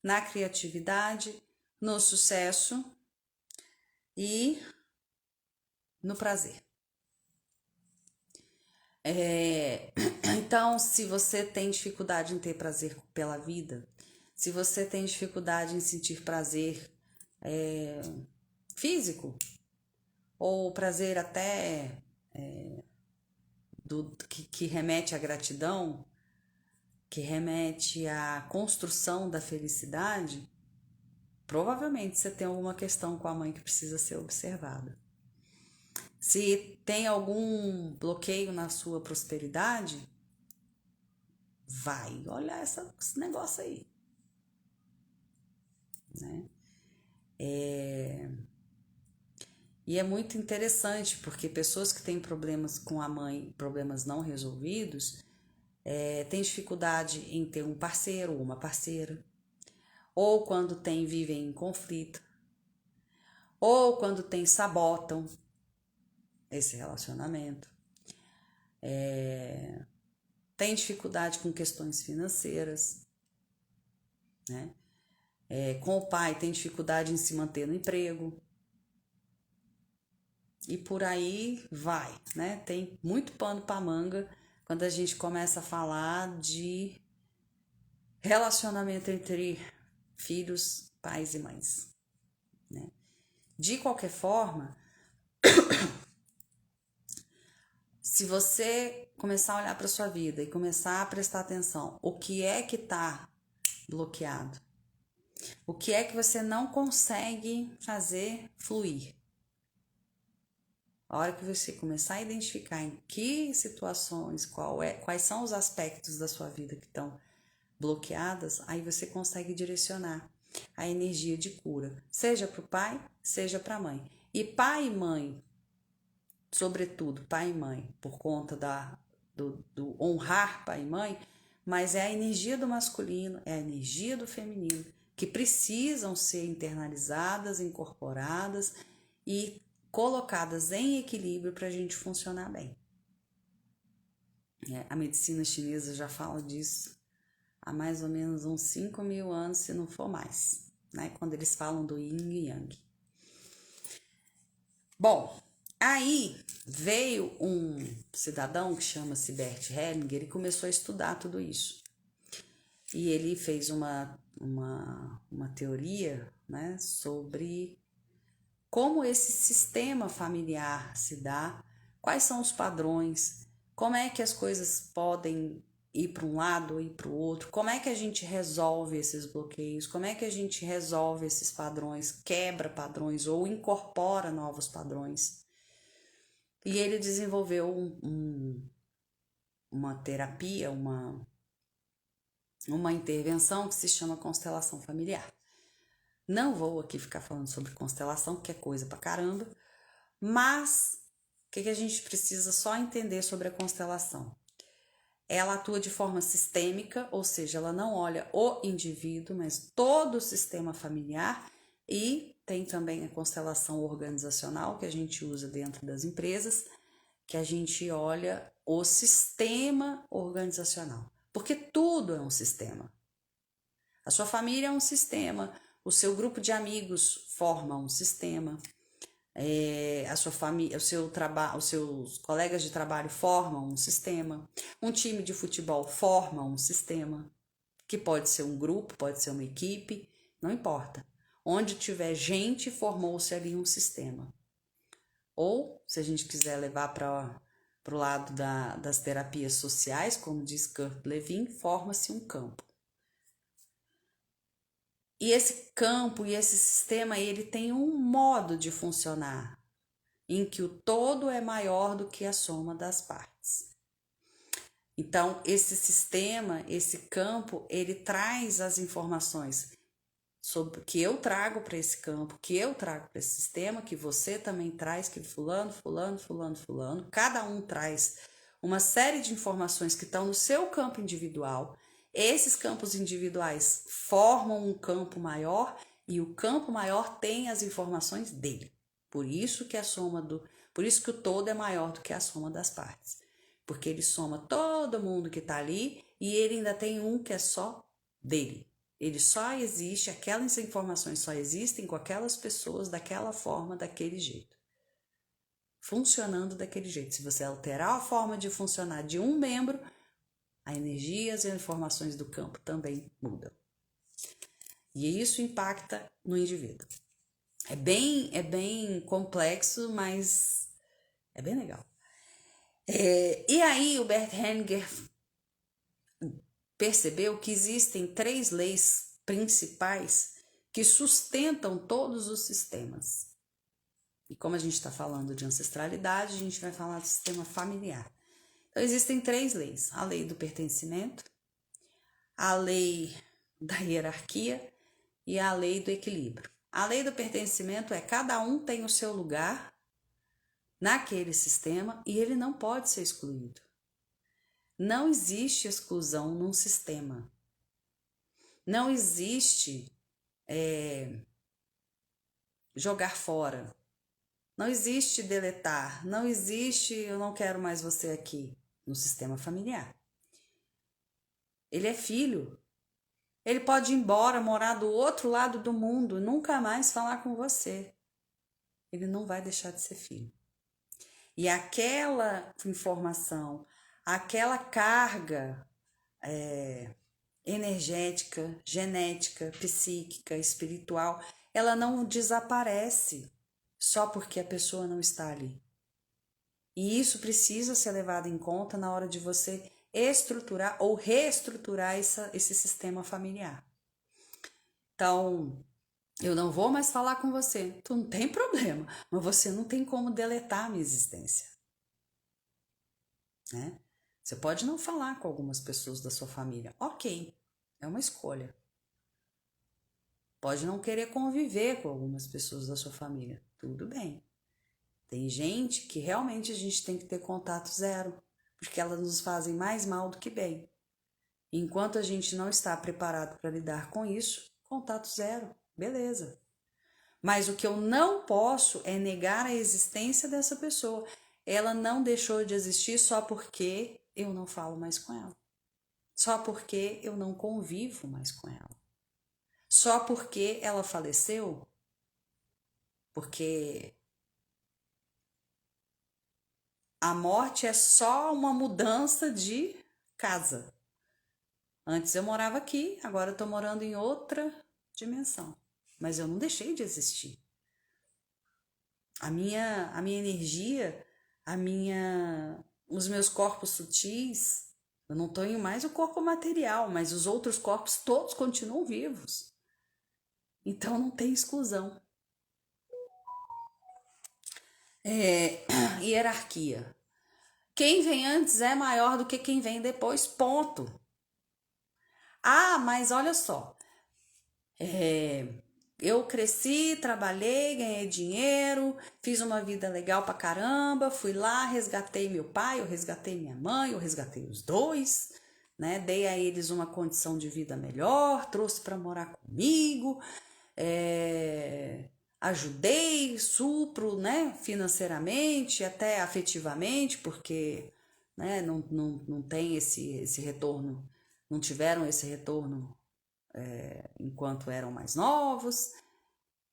na criatividade, no sucesso e no prazer. Então, se você tem dificuldade em ter prazer pela vida, se você tem dificuldade em sentir prazer físico, ou prazer até que remete à gratidão, que remete à construção da felicidade, provavelmente você tem alguma questão com a mãe que precisa ser observada. Se tem algum bloqueio na sua prosperidade, vai olhar esse negócio aí, né? E é muito interessante, porque pessoas que têm problemas com a mãe, problemas não resolvidos, têm dificuldade em ter um parceiro ou uma parceira, ou quando vivem em conflito, ou quando sabotam esse relacionamento. Tem dificuldade com questões financeiras, né? Com o pai tem dificuldade em se manter no emprego. E por aí vai, né? Tem muito pano para manga quando a gente começa a falar de relacionamento entre filhos, pais e mães, né? De qualquer forma, se você começar a olhar para sua vida e começar a prestar atenção, o que é que está bloqueado? O que é que você não consegue fazer fluir? A hora que você começar a identificar em que situações, quais são os aspectos da sua vida que estão bloqueadas, aí você consegue direcionar a energia de cura, seja para o pai, seja para a mãe. E pai e mãe, sobretudo pai e mãe, por conta do honrar pai e mãe, mas é a energia do masculino, é a energia do feminino, que precisam ser internalizadas, incorporadas e colocadas em equilíbrio para a gente funcionar bem. A medicina chinesa já fala disso há mais ou menos uns 5.000 anos, se não for mais, né? Quando eles falam do yin e yang. Bom, aí veio um cidadão que chama-se Bert Hellinger e começou a estudar tudo isso. E ele fez uma teoria, né, sobre como esse sistema familiar se dá, quais são os padrões, como é que as coisas podem ir para um lado ou ir para o outro? Como é que a gente resolve esses bloqueios? Como é que a gente resolve esses padrões, quebra padrões ou incorpora novos padrões? E ele desenvolveu uma terapia, uma intervenção que se chama constelação familiar. Não vou aqui ficar falando sobre constelação, que é coisa pra caramba, mas o que a gente precisa só entender sobre a constelação? Ela atua de forma sistêmica, ou seja, ela não olha o indivíduo, mas todo o sistema familiar, e tem também a constelação organizacional que a gente usa dentro das empresas, que a gente olha o sistema organizacional, porque tudo é um sistema. A sua família é um sistema, o seu grupo de amigos forma um sistema, a sua família, os seus colegas de trabalho formam um sistema, um time de futebol forma um sistema, que pode ser um grupo, pode ser uma equipe, não importa. Onde tiver gente, formou-se ali um sistema. Ou, se a gente quiser levar para o lado das terapias sociais, como diz Kurt Lewin, forma-se um campo. E esse campo e esse sistema, ele tem um modo de funcionar, em que o todo é maior do que a soma das partes. Então, esse sistema, esse campo, ele traz as informações sobre que eu trago para esse campo, que eu trago para esse sistema, que você também traz, que fulano, cada um traz uma série de informações que estão no seu campo individual. Esses campos individuais formam um campo maior e o campo maior tem as informações dele. Por isso que por isso que o todo é maior do que a soma das partes. Porque ele soma todo mundo que está ali e ele ainda tem um que é só dele. Ele só existe, aquelas informações só existem com aquelas pessoas daquela forma, daquele jeito. Funcionando daquele jeito. Se você alterar a forma de funcionar de um membro, a energia e as informações do campo também mudam. E isso impacta no indivíduo. É bem complexo, mas é bem legal. E aí o Bert Hellinger percebeu que existem 3 leis principais que sustentam todos os sistemas. E como a gente está falando de ancestralidade, a gente vai falar do sistema familiar. Então, existem 3 leis. A lei do pertencimento, a lei da hierarquia e a lei do equilíbrio. A lei do pertencimento é cada um tem o seu lugar naquele sistema e ele não pode ser excluído. Não existe exclusão num sistema. Não existe jogar fora. Não existe deletar. Não existe eu não quero mais você aqui no sistema familiar. Ele é filho. Ele pode ir embora, morar do outro lado do mundo, nunca mais falar com você. Ele não vai deixar de ser filho. E aquela informação, aquela carga energética, genética, psíquica, espiritual, ela não desaparece só porque a pessoa não está ali. E isso precisa ser levado em conta na hora de você estruturar ou reestruturar esse sistema familiar. Então, eu não vou mais falar com você. Tu não tem problema, mas você não tem como deletar a minha existência. Né? Você pode não falar com algumas pessoas da sua família. Ok, é uma escolha. Pode não querer conviver com algumas pessoas da sua família. Tudo bem. Tem gente que realmente a gente tem que ter contato zero, porque elas nos fazem mais mal do que bem. Enquanto a gente não está preparado para lidar com isso, contato zero, beleza. Mas o que eu não posso é negar a existência dessa pessoa. Ela não deixou de existir só porque eu não falo mais com ela. Só porque eu não convivo mais com ela. Só porque ela faleceu. Porque a morte é só uma mudança de casa. Antes eu morava aqui, agora eu estou morando em outra dimensão. Mas eu não deixei de existir. A minha energia, os meus corpos sutis, Eu não tenho mais o corpo material, mas os outros corpos todos continuam vivos. Então não tem exclusão. Hierarquia. Quem vem antes é maior do que quem vem depois, ponto. Ah, mas olha só. Eu cresci, trabalhei, ganhei dinheiro, fiz uma vida legal pra caramba, fui lá, resgatei meu pai, eu resgatei minha mãe, eu resgatei os dois, né? Dei a eles uma condição de vida melhor, trouxe para morar comigo, ajudei, supro, né? Financeiramente, até afetivamente, porque, né? Não tem esse retorno, não tiveram esse retorno enquanto eram mais novos.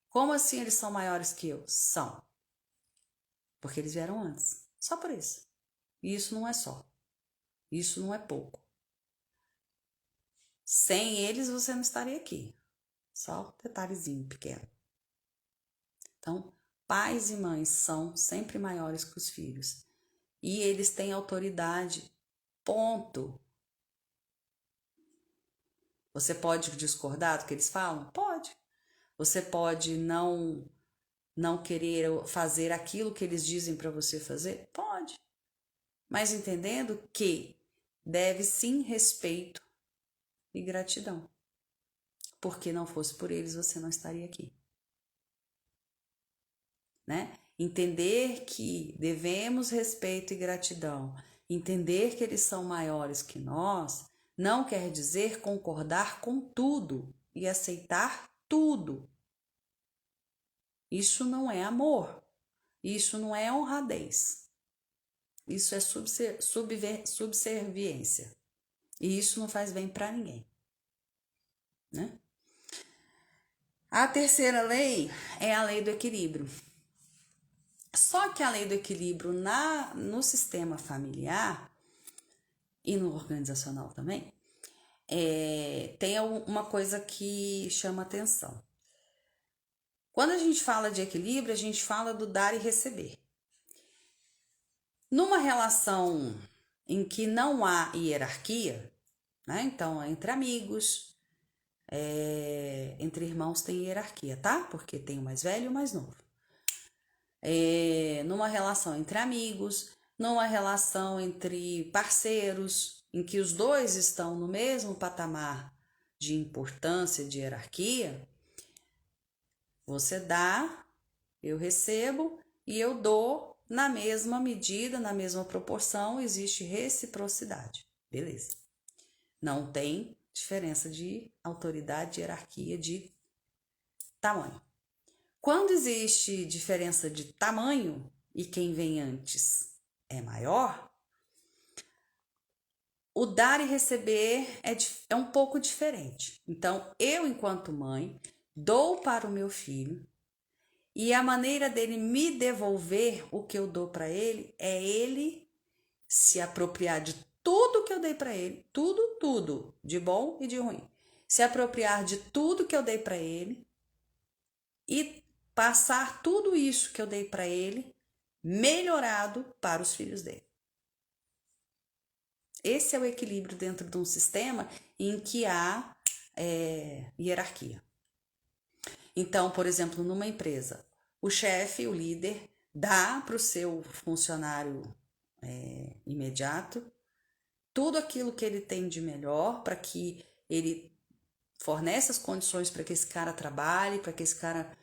Como assim eles são maiores que eu? São. Porque eles vieram antes. Só por isso. E isso não é só. Isso não é pouco. Sem eles você não estaria aqui. Só um detalhezinho pequeno. Então, pais e mães são sempre maiores que os filhos. E eles têm autoridade. Ponto. Você pode discordar do que eles falam? Pode. Você pode não querer fazer aquilo que eles dizem para você fazer? Pode. Mas entendendo que deve sim respeito e gratidão. Porque não fosse por eles, você não estaria aqui. Né? Entender que devemos respeito e gratidão, entender que eles são maiores que nós, não quer dizer concordar com tudo e aceitar tudo. Isso não é amor, isso não é honradez, isso é subserviência. E isso não faz bem para ninguém. Né? A terceira lei é a lei do equilíbrio. Só que a lei do equilíbrio no sistema familiar e no organizacional também, tem uma coisa que chama atenção. Quando a gente fala de equilíbrio, a gente fala do dar e receber. Numa relação em que não há hierarquia, né? Então, entre amigos, entre irmãos tem hierarquia, tá? Porque tem o mais velho e o mais novo. Numa relação entre amigos, numa relação entre parceiros, em que os dois estão no mesmo patamar de importância, de hierarquia, você dá, eu recebo e eu dou na mesma medida, na mesma proporção, existe reciprocidade. Beleza. Não tem diferença de autoridade, de hierarquia, de tamanho. Quando existe diferença de tamanho e quem vem antes é maior, o dar e receber é um pouco diferente. Então, eu, enquanto mãe, dou para o meu filho e a maneira dele me devolver o que eu dou para ele é ele se apropriar de tudo que eu dei para ele, tudo, de bom e de ruim. Se apropriar de tudo que eu dei para ele e passar tudo isso que eu dei para ele melhorado para os filhos dele. Esse é o equilíbrio dentro de um sistema em que há hierarquia. Então, por exemplo, numa empresa, o chefe, o líder, dá para o seu funcionário imediato tudo aquilo que ele tem de melhor para que ele fornece as condições para que esse cara trabalhe, para que esse cara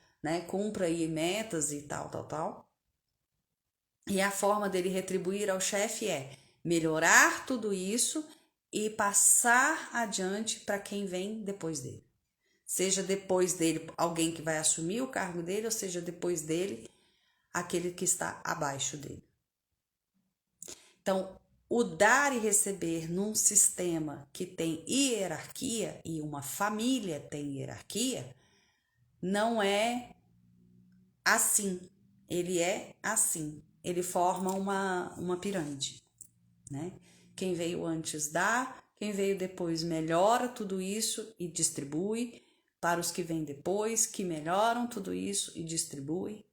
cumpra aí metas e tal. E a forma dele retribuir ao chefe é melhorar tudo isso e passar adiante para quem vem depois dele. Seja depois dele alguém que vai assumir o cargo dele, ou seja depois dele aquele que está abaixo dele. Então, o dar e receber num sistema que tem hierarquia, e uma família tem hierarquia, não é assim. Ele é assim. Ele forma uma pirâmide, né? Quem veio antes dá, quem veio depois melhora tudo isso e distribui para os que vêm depois, que melhoram tudo isso e distribui.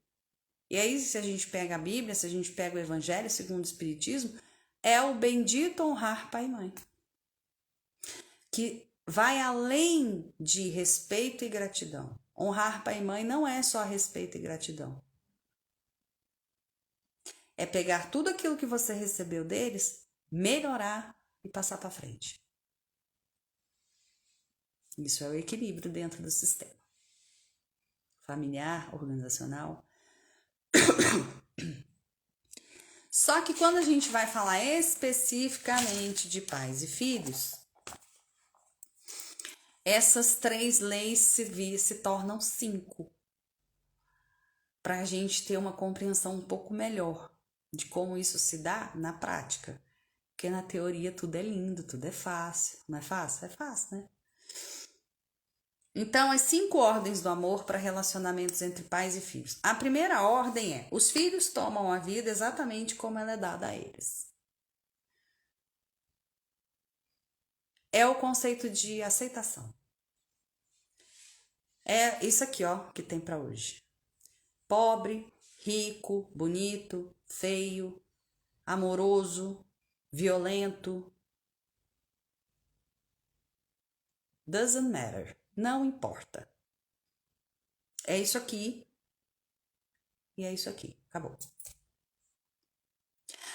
E aí, se a gente pega a Bíblia, se a gente pega o Evangelho segundo o Espiritismo, é o bendito honrar pai e mãe. que vai além de respeito e gratidão. Honrar pai e mãe não é só respeito e gratidão. É pegar tudo aquilo que você recebeu deles, melhorar e passar para frente. Isso é o equilíbrio dentro do sistema familiar, organizacional. Só que quando a gente vai falar especificamente de pais e filhos, essas 3 leis se tornam 5, para a gente ter uma compreensão um pouco melhor de como isso se dá na prática. Porque na teoria tudo é lindo, tudo é fácil. Não é fácil? É fácil, né? Então, as 5 ordens do amor para relacionamentos entre pais e filhos. A primeira ordem é: os filhos tomam a vida exatamente como ela é dada a eles. É o conceito de aceitação. É isso aqui, ó, que tem para hoje. Pobre, rico, bonito, feio, amoroso, violento. Doesn't matter. Não importa. É isso aqui. E é isso aqui. Acabou.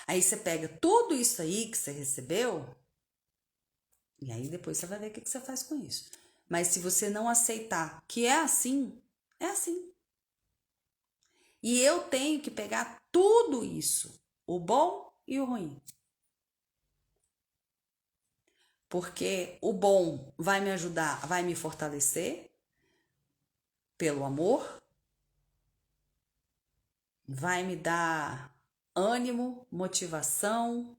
Aí você pega tudo isso aí que você recebeu. E aí depois você vai ver o que você faz com isso. Mas se você não aceitar que é assim, é assim. E eu tenho que pegar tudo isso. O bom e o ruim. Porque o bom vai me ajudar, vai me fortalecer pelo amor, vai me dar ânimo, motivação,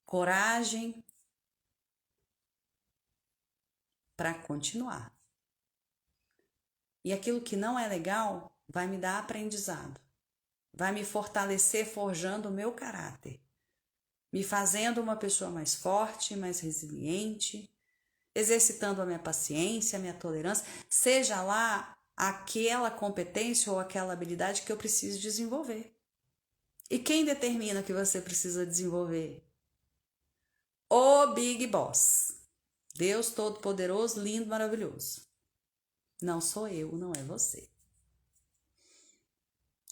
coragem para continuar. E aquilo que não é legal vai me dar aprendizado, vai me fortalecer forjando o meu caráter, me fazendo uma pessoa mais forte, mais resiliente, exercitando a minha paciência, a minha tolerância, seja lá aquela competência ou aquela habilidade que eu preciso desenvolver. E quem determina que você precisa desenvolver? O Big Boss. Deus Todo-Poderoso, lindo, maravilhoso. Não sou eu, não é você.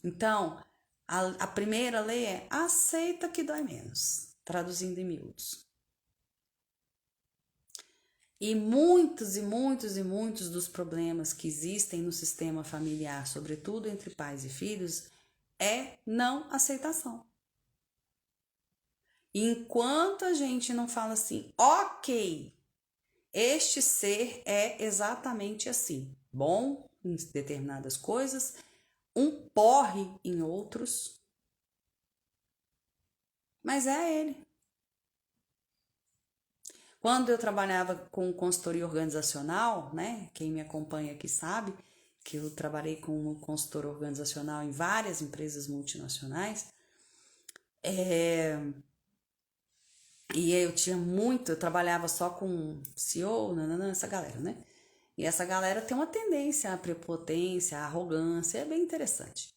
Então, a primeira lei é: aceita que dói menos. Traduzindo em miúdos. E muitos dos problemas que existem no sistema familiar, sobretudo entre pais e filhos, é não aceitação. Enquanto a gente não fala assim, ok, este ser é exatamente assim, bom em determinadas coisas, um porre em outros, mas é ele. Quando eu trabalhava com consultoria organizacional, né? Quem me acompanha aqui sabe que eu trabalhei como consultora organizacional em várias empresas multinacionais. E eu trabalhava só com CEO, essa galera, né? E essa galera tem uma tendência à prepotência, à arrogância, é bem interessante.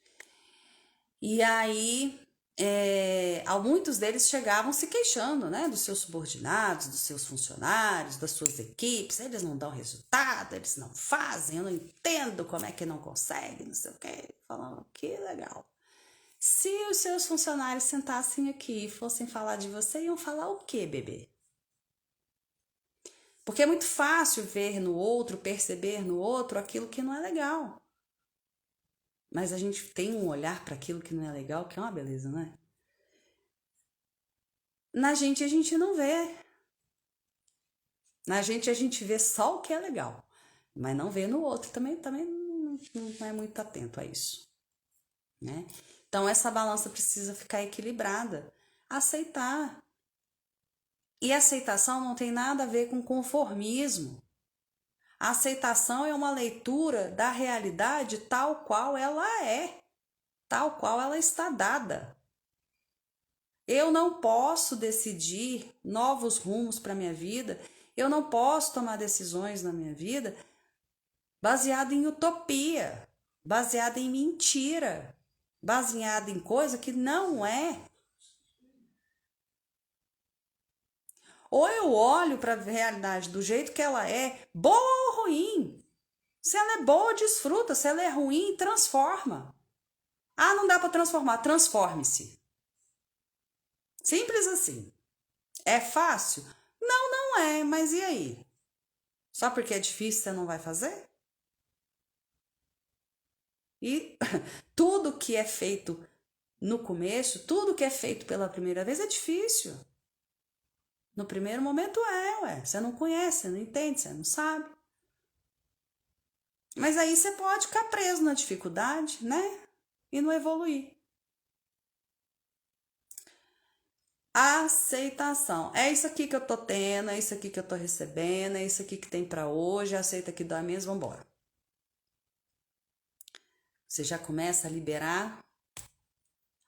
E aí, muitos deles chegavam se queixando, né, dos seus subordinados, dos seus funcionários, das suas equipes. Eles não dão resultado, eles não fazem, eu não entendo como é que não consegue, não sei o quê. Falando, que legal. Se os seus funcionários sentassem aqui e fossem falar de você, iam falar o quê, bebê? Porque é muito fácil ver no outro, perceber no outro aquilo que não é legal. Mas a gente tem um olhar para aquilo que não é legal, que é uma beleza, não é? Na gente a gente não vê. Na gente a gente vê só o que é legal, mas não vê no outro. Também não é muito atento a isso, né? Então essa balança precisa ficar equilibrada. Aceitar. E aceitação não tem nada a ver com conformismo. A aceitação é uma leitura da realidade tal qual ela é, tal qual ela está dada. Eu não posso decidir novos rumos para minha vida, eu não posso tomar decisões na minha vida baseada em utopia, baseada em mentira, baseada em coisa que não é. Ou eu olho para a realidade do jeito que ela é, boa ou ruim. Se ela é boa, desfruta. Se ela é ruim, transforma. Ah, não dá para transformar. Transforme-se. Simples assim. É fácil? Não, não é. Mas e aí? Só porque é difícil você não vai fazer? E tudo que é feito no começo, tudo que é feito pela primeira vez é difícil. No primeiro momento ué. Você não conhece, você não entende, você não sabe. Mas aí você pode ficar preso na dificuldade, né? E não evoluir. Aceitação. É isso aqui que eu tô tendo, é isso aqui que eu tô recebendo, é isso aqui que tem para hoje, aceita que dói mesmo, vambora. Você já começa a liberar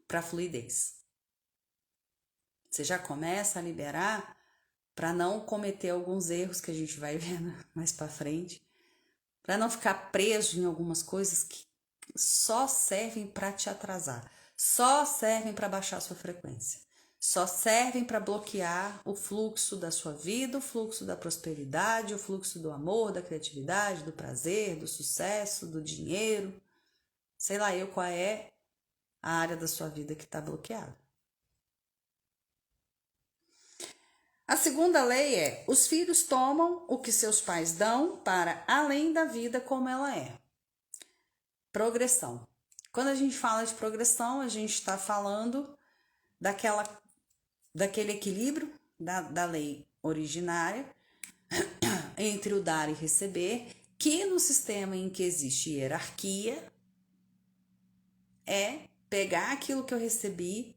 para fluidez. Você já começa a liberar para não cometer alguns erros que a gente vai vendo mais para frente, para não ficar preso em algumas coisas que só servem para te atrasar, só servem para baixar a sua frequência, só servem para bloquear o fluxo da sua vida, o fluxo da prosperidade, o fluxo do amor, da criatividade, do prazer, do sucesso, do dinheiro. Sei lá eu qual é a área da sua vida que está bloqueada. A segunda lei é: os filhos tomam o que seus pais dão para além da vida como ela é. Progressão. Quando a gente fala de progressão, a gente está falando daquele equilíbrio da lei originária entre o dar e receber, que no sistema em que existe hierarquia é pegar aquilo que eu recebi,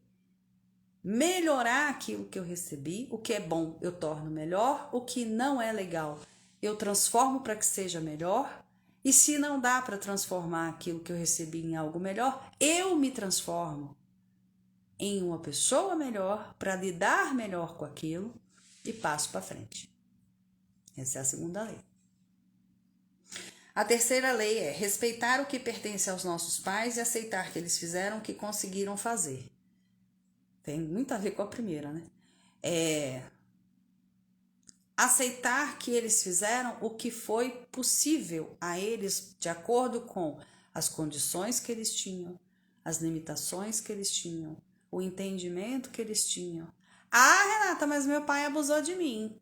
melhorar aquilo que eu recebi, o que é bom eu torno melhor, o que não é legal eu transformo para que seja melhor, e se não dá para transformar aquilo que eu recebi em algo melhor, eu me transformo em uma pessoa melhor para lidar melhor com aquilo e passo para frente. Essa é a segunda lei. A terceira lei é respeitar o que pertence aos nossos pais e aceitar que eles fizeram o que conseguiram fazer. Tem muito a ver com a primeira, né? Aceitar que eles fizeram o que foi possível a eles de acordo com as condições que eles tinham, as limitações que eles tinham, o entendimento que eles tinham. Ah, Renata, mas meu pai abusou de mim.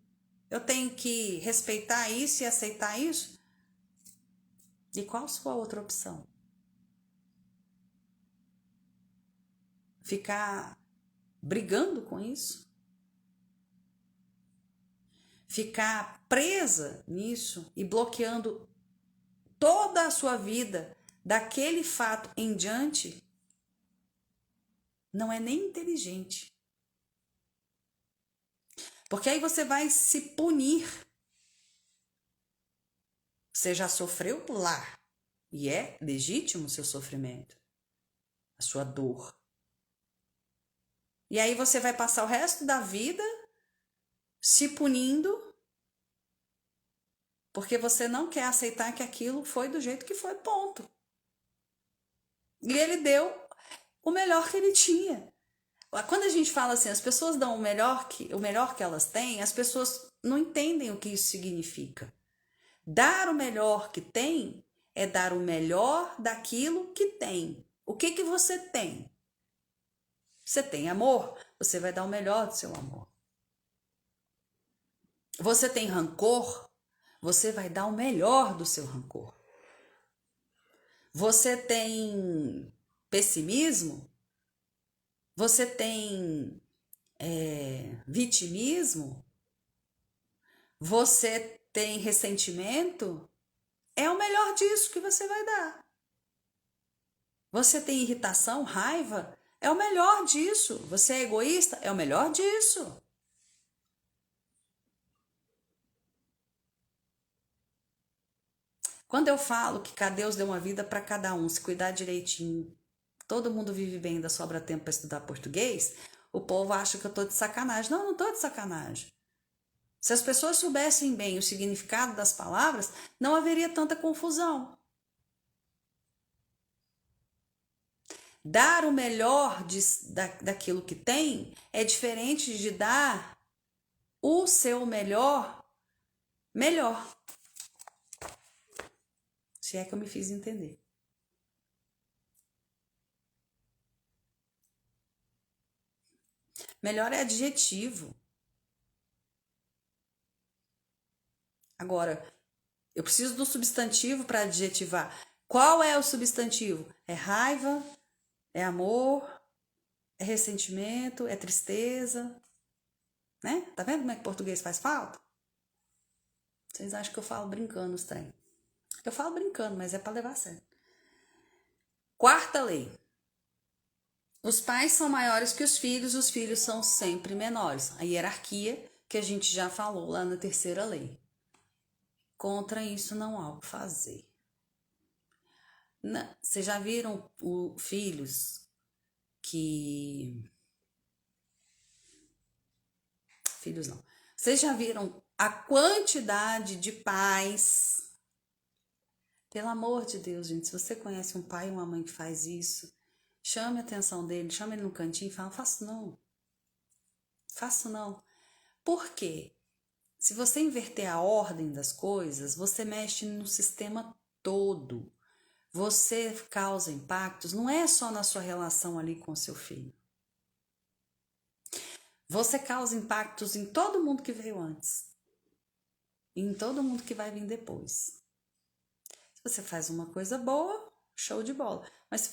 Eu tenho que respeitar isso e aceitar isso? E qual a sua outra opção? Ficar brigando com isso? Ficar presa nisso e bloqueando toda a sua vida daquele fato em diante? Não é nem inteligente. Porque aí você vai se punir. Você já sofreu lá. E é legítimo o seu sofrimento, a sua dor. E aí você vai passar o resto da vida se punindo porque você não quer aceitar que aquilo foi do jeito que foi, ponto. E ele deu o melhor que ele tinha. Quando a gente fala assim, as pessoas dão o melhor que elas têm, as pessoas não entendem o que isso significa. Dar o melhor que tem é dar o melhor daquilo que tem. O que que você tem? Você tem amor? Você vai dar o melhor do seu amor. Você tem rancor? Você vai dar o melhor do seu rancor. Você tem pessimismo? Você tem vitimismo? Você tem ressentimento? É o melhor disso que você vai dar. Você tem irritação, raiva? É o melhor disso. Você é egoísta? É o melhor disso. Quando eu falo que Deus deu uma vida para cada um, se cuidar direitinho, todo mundo vive bem, ainda sobra tempo para estudar português, o povo acha que eu tô de sacanagem. Não, não tô de sacanagem. Se as pessoas soubessem bem o significado das palavras, não haveria tanta confusão. Dar o melhor daquilo que tem é diferente de dar o seu melhor. Se é que eu me fiz entender. Melhor é adjetivo. Agora, eu preciso do substantivo para adjetivar. Qual é o substantivo? É raiva? É amor? É ressentimento? É tristeza? Né? Tá vendo como é que português faz falta? Vocês acham que eu falo brincando os trem? Eu falo brincando, mas é para levar a sério. Quarta lei. Os pais são maiores que os filhos são sempre menores. A hierarquia que a gente já falou lá na terceira lei. Contra isso não há o que fazer. Vocês já viram filhos que... Filhos não. Vocês já viram a quantidade de pais... Pelo amor de Deus, gente, se você conhece um pai e uma mãe que faz isso, chame a atenção dele, chame ele no cantinho e fala, faço não. Faço não. Por quê? Se você inverter a ordem das coisas, você mexe no sistema todo. Você causa impactos, não é só na sua relação ali com o seu filho. Você causa impactos em todo mundo que veio antes. E em todo mundo que vai vir depois. Se você faz uma coisa boa, show de bola. Mas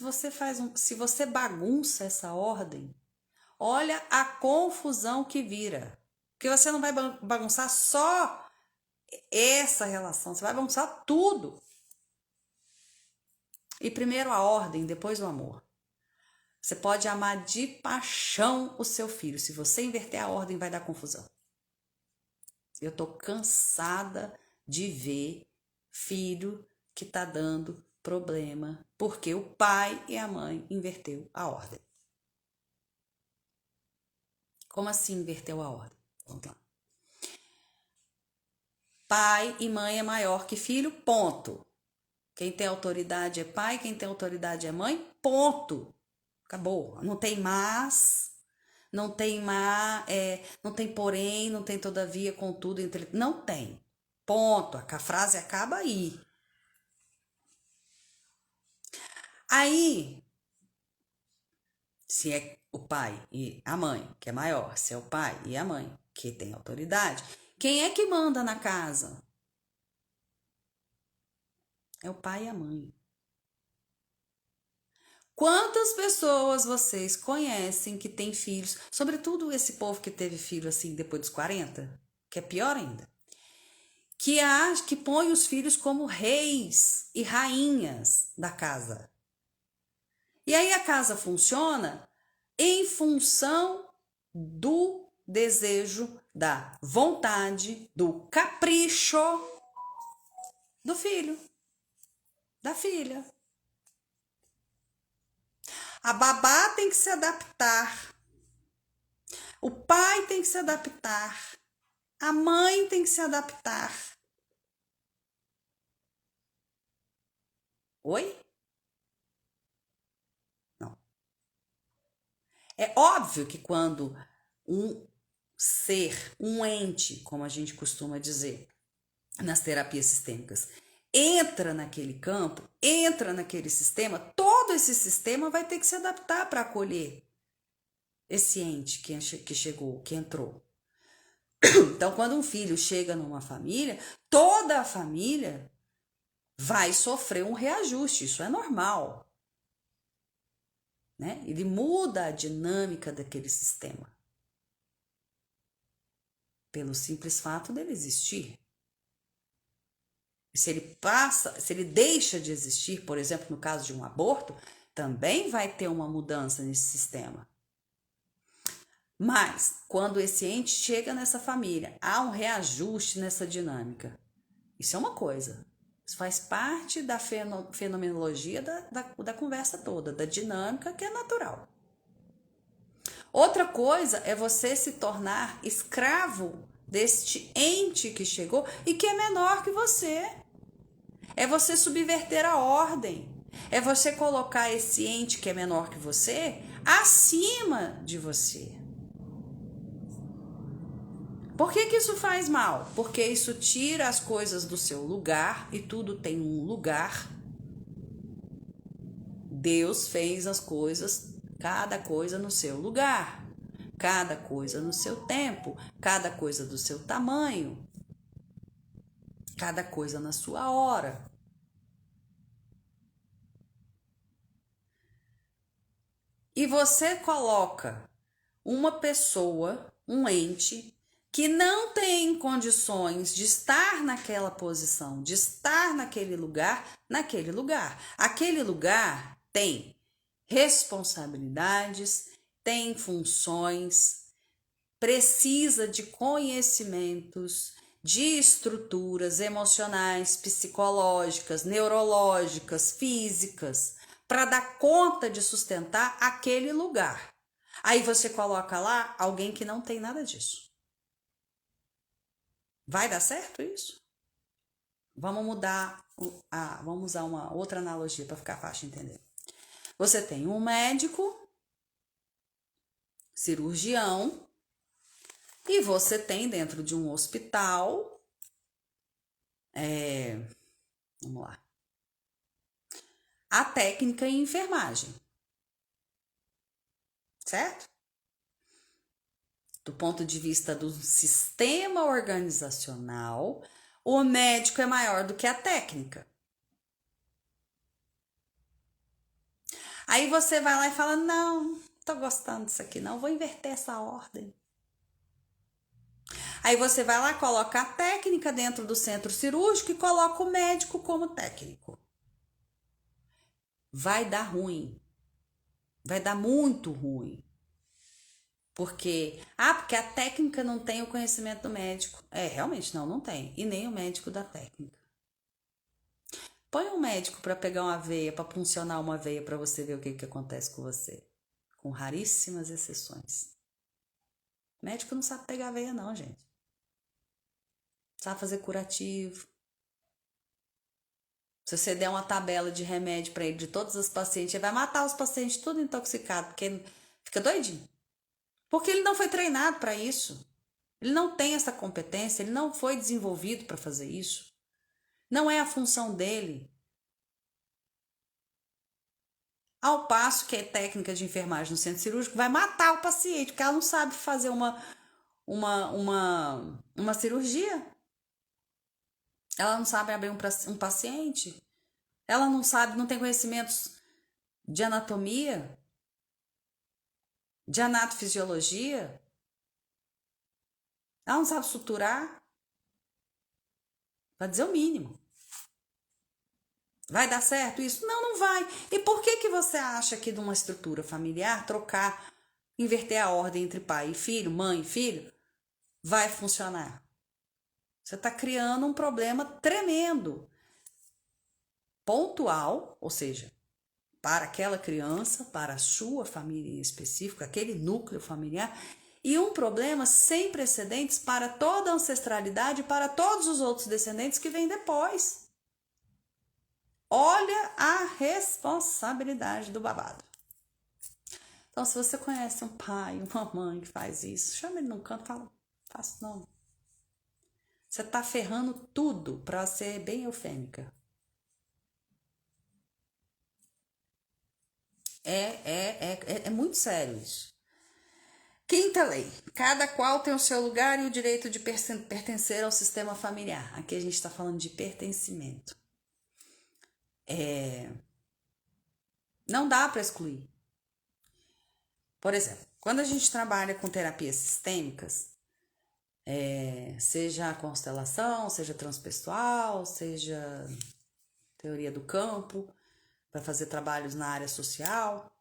se você bagunça essa ordem, olha a confusão que vira. Porque você não vai bagunçar só essa relação, você vai bagunçar tudo. E primeiro a ordem, depois o amor. Você pode amar de paixão o seu filho. Se você inverter a ordem, vai dar confusão. Eu tô cansada de ver filho que tá dando problema porque o pai e a mãe inverteu a ordem. Como assim inverteu a ordem? Vamos lá. Pai e mãe é maior que filho, ponto. Quem tem autoridade é pai, quem tem autoridade é mãe, ponto. Acabou. Não tem mas, não tem não tem porém, não tem todavia, contudo, não tem. Ponto. A frase acaba aí. Aí, se é o pai e a mãe, que é maior, se é o pai e a mãe, que tem autoridade, quem é que manda na casa? É o pai e a mãe. Quantas pessoas vocês conhecem que têm filhos, sobretudo esse povo que teve filho assim depois dos 40, que é pior ainda, que põe os filhos como reis e rainhas da casa. E aí a casa funciona em função do desejo, da vontade, do capricho do filho, da filha. A babá tem que se adaptar. O pai tem que se adaptar. A mãe tem que se adaptar. Oi? Não. É óbvio que quando um ser, um ente, como a gente costuma dizer nas terapias sistêmicas, entra naquele campo, entra naquele sistema, todo esse sistema vai ter que se adaptar para acolher esse ente que chegou, que entrou. Então, quando um filho chega numa família, toda a família vai sofrer um reajuste, isso é normal. Né? Ele muda a dinâmica daquele sistema. Pelo simples fato dele existir. Se ele deixa de existir, por exemplo, no caso de um aborto, também vai ter uma mudança nesse sistema. Mas, quando esse ente chega nessa família, há um reajuste nessa dinâmica. Isso é uma coisa. Isso faz parte da fenomenologia da conversa toda, da dinâmica que é natural. Outra coisa é você se tornar escravo deste ente que chegou e que é menor que você. É você subverter a ordem. É você colocar esse ente que é menor que você acima de você. Por que isso faz mal? Porque isso tira as coisas do seu lugar e tudo tem um lugar. Deus fez as coisas, cada coisa no seu lugar, cada coisa no seu tempo, cada coisa do seu tamanho, cada coisa na sua hora. E você coloca uma pessoa, um ente, que não tem condições de estar naquela posição, de estar naquele lugar, naquele lugar. Aquele lugar tem responsabilidades, tem funções, precisa de conhecimentos, de estruturas emocionais, psicológicas, neurológicas, físicas, para dar conta de sustentar aquele lugar. Aí você coloca lá alguém que não tem nada disso. Vai dar certo isso? Vamos mudar, vamos usar uma outra analogia para ficar fácil de entender. Você tem um médico, cirurgião, e você tem dentro de um hospital, vamos lá, a técnica em enfermagem, certo? Do ponto de vista do sistema organizacional, o médico é maior do que a técnica. Aí você vai lá e fala, não, tô gostando disso aqui não, vou inverter essa ordem. Aí você vai lá, coloca a técnica dentro do centro cirúrgico e coloca o médico como técnico. Vai dar ruim. Vai dar muito ruim. Porque a técnica não tem o conhecimento do médico. Realmente não tem. E nem o médico da técnica. Põe um médico para pegar uma veia, para puncionar uma veia para você ver o que acontece com você. Com raríssimas exceções. O médico não sabe pegar veia não, gente. Sabe fazer curativo. Se você der uma tabela de remédio para ele de todos os pacientes, ele vai matar os pacientes tudo intoxicado, porque ele fica doidinho. Porque ele não foi treinado para isso. Ele não tem essa competência, ele não foi desenvolvido para fazer isso. Não é a função dele. Ao passo que a técnica de enfermagem no centro cirúrgico vai matar o paciente, porque ela não sabe fazer uma cirurgia. Ela não sabe abrir um paciente. Ela não sabe, não tem conhecimentos de anatomia, de anatofisiologia. Ela não sabe suturar. Vai dizer o mínimo. Vai dar certo isso? Não, não vai. E por que você acha que de uma estrutura familiar, inverter a ordem entre pai e filho, mãe e filho, vai funcionar? Você está criando um problema tremendo. Pontual, ou seja, para aquela criança, para a sua família em específico, aquele núcleo familiar, e um problema sem precedentes para toda a ancestralidade e para todos os outros descendentes que vêm depois. Olha a responsabilidade do babado. Então, se você conhece um pai, uma mãe que faz isso, chama ele num canto e fala, faço não. Você tá ferrando tudo, para ser bem eufêmica. É muito sério isso. Quinta lei. Cada qual tem o seu lugar e o direito de pertencer ao sistema familiar. Aqui a gente está falando de pertencimento. Não dá para excluir. Por exemplo, quando a gente trabalha com terapias sistêmicas, seja a constelação, seja transpessoal, seja teoria do campo, para fazer trabalhos na área social,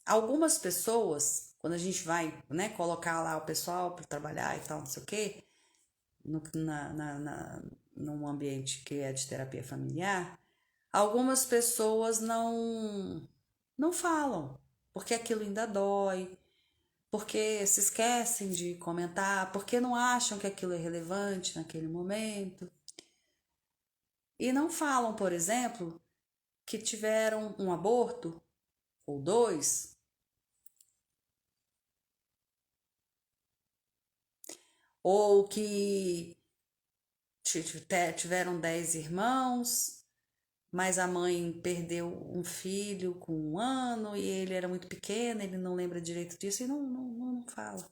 algumas pessoas, quando a gente vai, né, colocar lá o pessoal para trabalhar e tal, não sei o quê, num ambiente que é de terapia familiar, algumas pessoas não falam, porque aquilo ainda dói, porque se esquecem de comentar, porque não acham que aquilo é relevante naquele momento. E não falam, por exemplo, que tiveram um aborto, ou 2, ou que tiveram 10 irmãos, mas a mãe perdeu um filho com 1 ano e ele era muito pequeno, ele não lembra direito disso e não fala.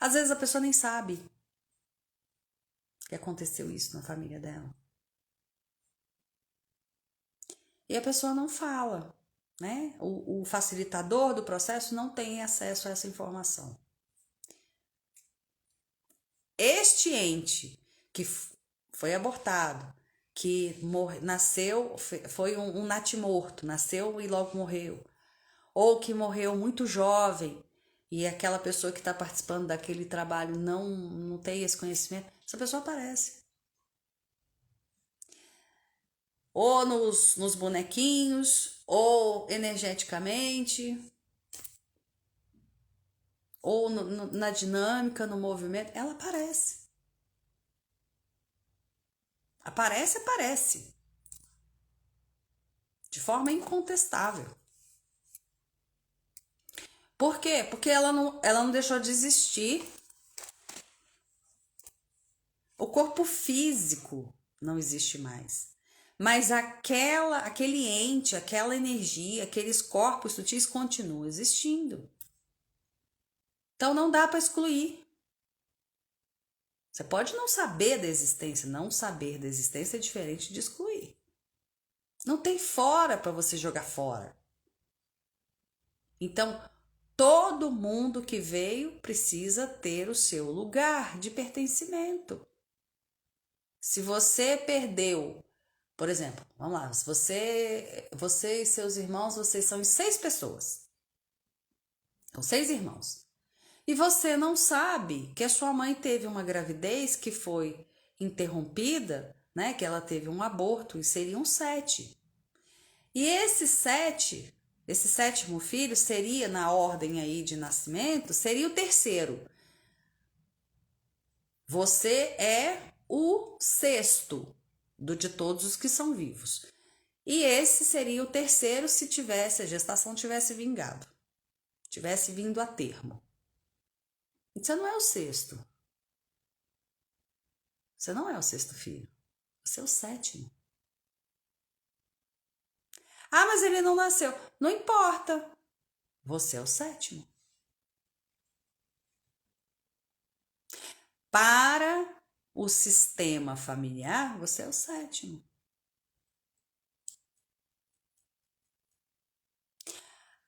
Às vezes a pessoa nem sabe que aconteceu isso na família dela. E a pessoa não fala, né? O facilitador do processo não tem acesso a essa informação. Este ente que foi abortado, que nasceu, foi um natimorto, nasceu e logo morreu, ou que morreu muito jovem e aquela pessoa que está participando daquele trabalho não tem esse conhecimento, essa pessoa aparece. Ou nos bonequinhos, ou energeticamente, ou na dinâmica, no movimento, ela aparece. Aparece. De forma incontestável. Por quê? Porque ela não deixou de existir. O corpo físico não existe mais. Mas aquele ente, aquela energia, aqueles corpos sutis continuam existindo. Então não dá para excluir. Você pode não saber da existência. Não saber da existência é diferente de excluir. Não tem fora para você jogar fora. Então, todo mundo que veio precisa ter o seu lugar de pertencimento. Se você perdeu, por exemplo, vamos lá, se você e seus irmãos, vocês são 6 pessoas. São 6 irmãos. E você não sabe que a sua mãe teve uma gravidez que foi interrompida, né? Que ela teve um aborto e seriam 7. E esse 7, esse 7º filho seria, na ordem aí de nascimento, seria o 3º. Você é o 6º de todos os que são vivos. E esse seria o 3º se a gestação tivesse vingado, tivesse vindo a termo. Você não é o 6º. Você não é o 6º filho. Você é o 7º. Ah, mas ele não nasceu. Não importa. Você é o 7º. Para o sistema familiar, você é o 7º.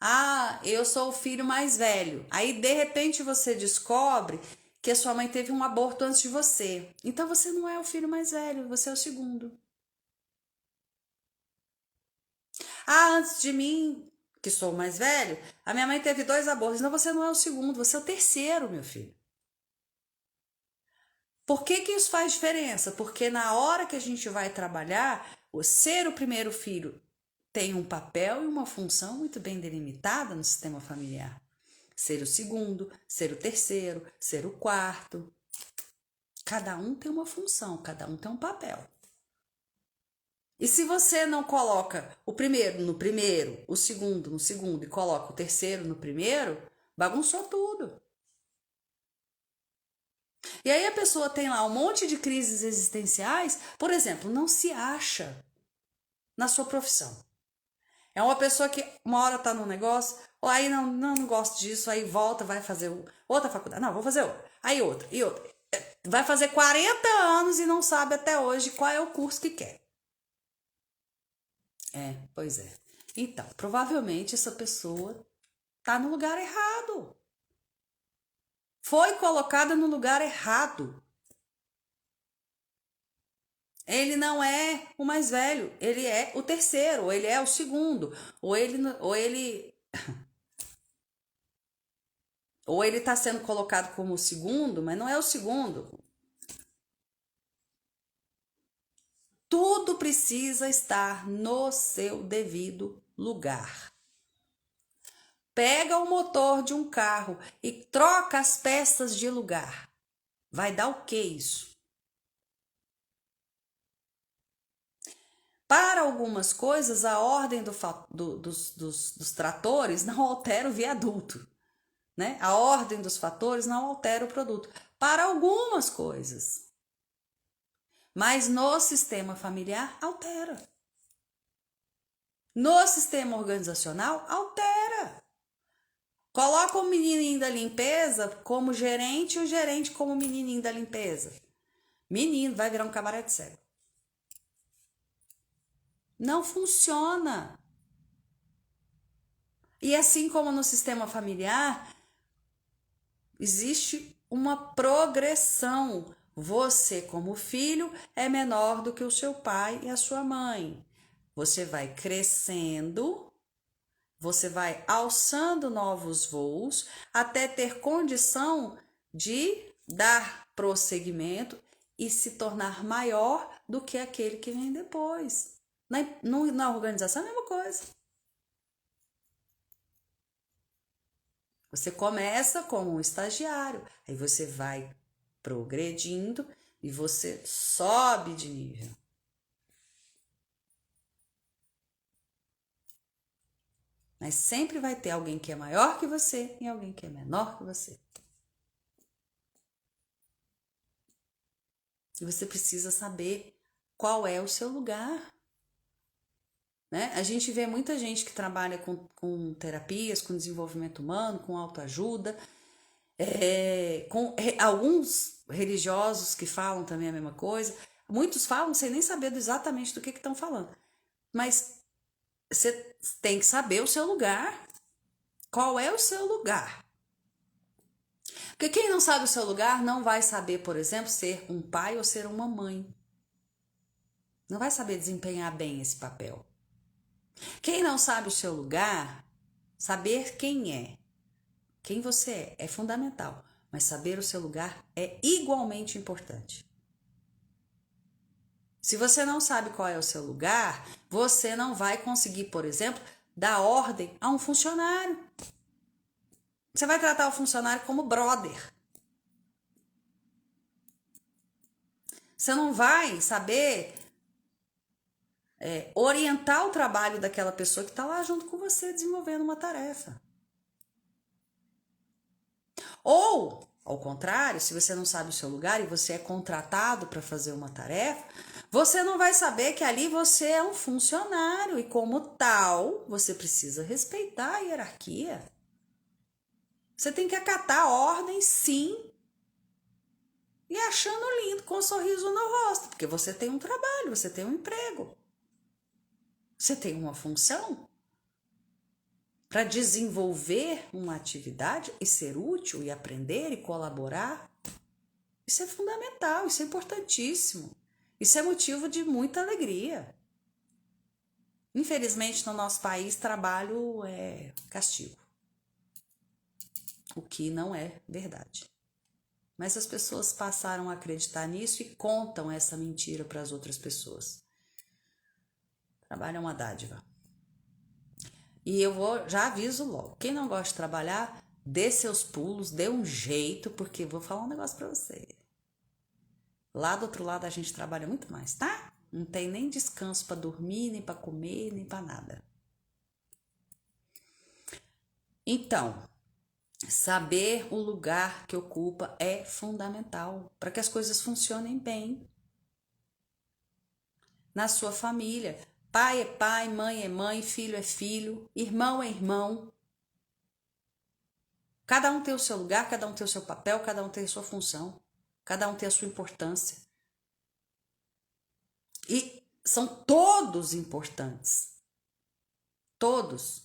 Ah, eu sou o filho mais velho. Aí, de repente, você descobre que a sua mãe teve um aborto antes de você. Então, você não é o filho mais velho, você é o 2º. Ah, antes de mim, que sou o mais velho, a minha mãe teve 2 abortos. Então, você não é o 2º, você é o 3º, meu filho. Por que isso faz diferença? Porque na hora que a gente vai trabalhar, o ser o primeiro filho tem um papel e uma função muito bem delimitada no sistema familiar. Ser o 2º, ser o 3º, ser o 4º. Cada um tem uma função, cada um tem um papel. E se você não coloca o primeiro no primeiro, o 2º no 2º e coloca o 3º no primeiro, bagunçou tudo. E aí a pessoa tem lá um monte de crises existenciais, por exemplo, não se acha na sua profissão. É uma pessoa que uma hora tá num negócio, ou aí não gosto disso, aí volta, vai fazer outra faculdade. Não, vou fazer outra. Aí outra, e outra. Vai fazer 40 anos e não sabe até hoje qual é o curso que quer. Pois é. Então, provavelmente essa pessoa tá no lugar errado. Foi colocada no lugar errado. Ele não é o mais velho, ele é o 3º, ou ele é o 2º, ou ele está sendo colocado como o 2º, mas não é o 2º. Tudo precisa estar no seu devido lugar. Pega o motor de um carro e troca as peças de lugar. Vai dar o que isso? Para algumas coisas, a ordem dos tratores não altera o viaduto, né? A ordem dos fatores não altera o produto. para algumas coisas. Mas no sistema familiar, altera. No sistema organizacional, altera. Coloca o menininho da limpeza como gerente e o gerente como menininho da limpeza. Menino, vai virar um cabaré de cego. Não funciona. E assim como no sistema familiar, existe uma progressão. Você, como filho, é menor do que o seu pai e a sua mãe. Você vai crescendo, você vai alçando novos voos até ter condição de dar prosseguimento e se tornar maior do que aquele que vem depois. Na organização é a mesma coisa. Você começa como um estagiário, aí você vai progredindo e você sobe de nível. Mas sempre vai ter alguém que é maior que você e alguém que é menor que você. E você precisa saber qual é o seu lugar. Né? A gente vê muita gente que trabalha com terapias, com desenvolvimento humano, com autoajuda, com alguns religiosos que falam também a mesma coisa. Muitos falam sem nem saber exatamente do que estão falando. Mas você tem que saber o seu lugar. Qual é o seu lugar? Porque quem não sabe o seu lugar não vai saber, por exemplo, ser um pai ou ser uma mãe. Não vai saber desempenhar bem esse papel. Quem não sabe o seu lugar, saber quem você é fundamental. Mas saber o seu lugar é igualmente importante. Se você não sabe qual é o seu lugar, você não vai conseguir, por exemplo, dar ordem a um funcionário. Você vai tratar o funcionário como brother. Você não vai saber orientar o trabalho daquela pessoa que está lá junto com você desenvolvendo uma tarefa. Ou, ao contrário, se você não sabe o seu lugar e você é contratado para fazer uma tarefa, você não vai saber que ali você é um funcionário e, como tal, você precisa respeitar a hierarquia. Você tem que acatar a ordem, sim, e achando lindo, com um sorriso no rosto, porque você tem um trabalho, você tem um emprego, você tem uma função. Para desenvolver uma atividade e ser útil e aprender e colaborar, isso é fundamental, isso é importantíssimo. Isso é motivo de muita alegria. Infelizmente, no nosso país, trabalho é castigo. O que não é verdade. Mas as pessoas passaram a acreditar nisso e contam essa mentira para as outras pessoas. Trabalho é uma dádiva. E já aviso logo, quem não gosta de trabalhar, dê seus pulos, dê um jeito, porque vou falar um negócio para você. Lá do outro lado a gente trabalha muito mais, tá? Não tem nem descanso para dormir, nem para comer, nem para nada. Então, saber o lugar que ocupa é fundamental para que as coisas funcionem bem. Na sua família, pai é pai, mãe é mãe, filho é filho, irmão é irmão. Cada um tem o seu lugar, cada um tem o seu papel, cada um tem a sua função, cada um tem a sua importância. E são todos importantes. Todos.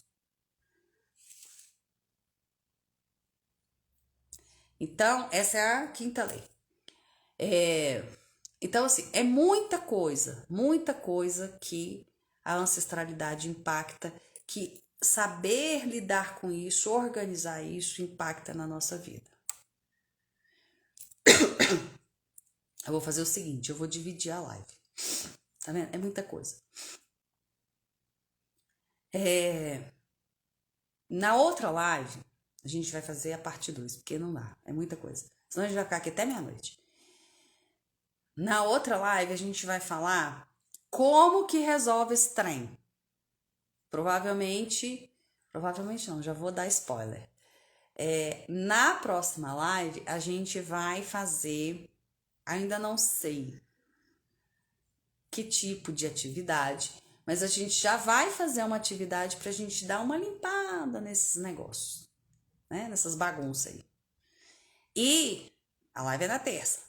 Então, essa é a quinta lei. Então, assim, é muita coisa que a ancestralidade impacta, que saber lidar com isso, organizar isso, impacta na nossa vida. Eu vou fazer o seguinte, eu vou dividir a live. Tá vendo? É muita coisa. Na outra live, a gente vai fazer a parte 2, porque não dá, é muita coisa. Senão a gente vai ficar aqui até meia-noite. Na outra live, a gente vai falar como que resolve esse trem. Provavelmente não, já vou dar spoiler. Na próxima live, a gente vai fazer, ainda não sei que tipo de atividade, mas a gente já vai fazer uma atividade para a gente dar uma limpada nesses negócios, né? Nessas bagunças aí. E a live é na terça.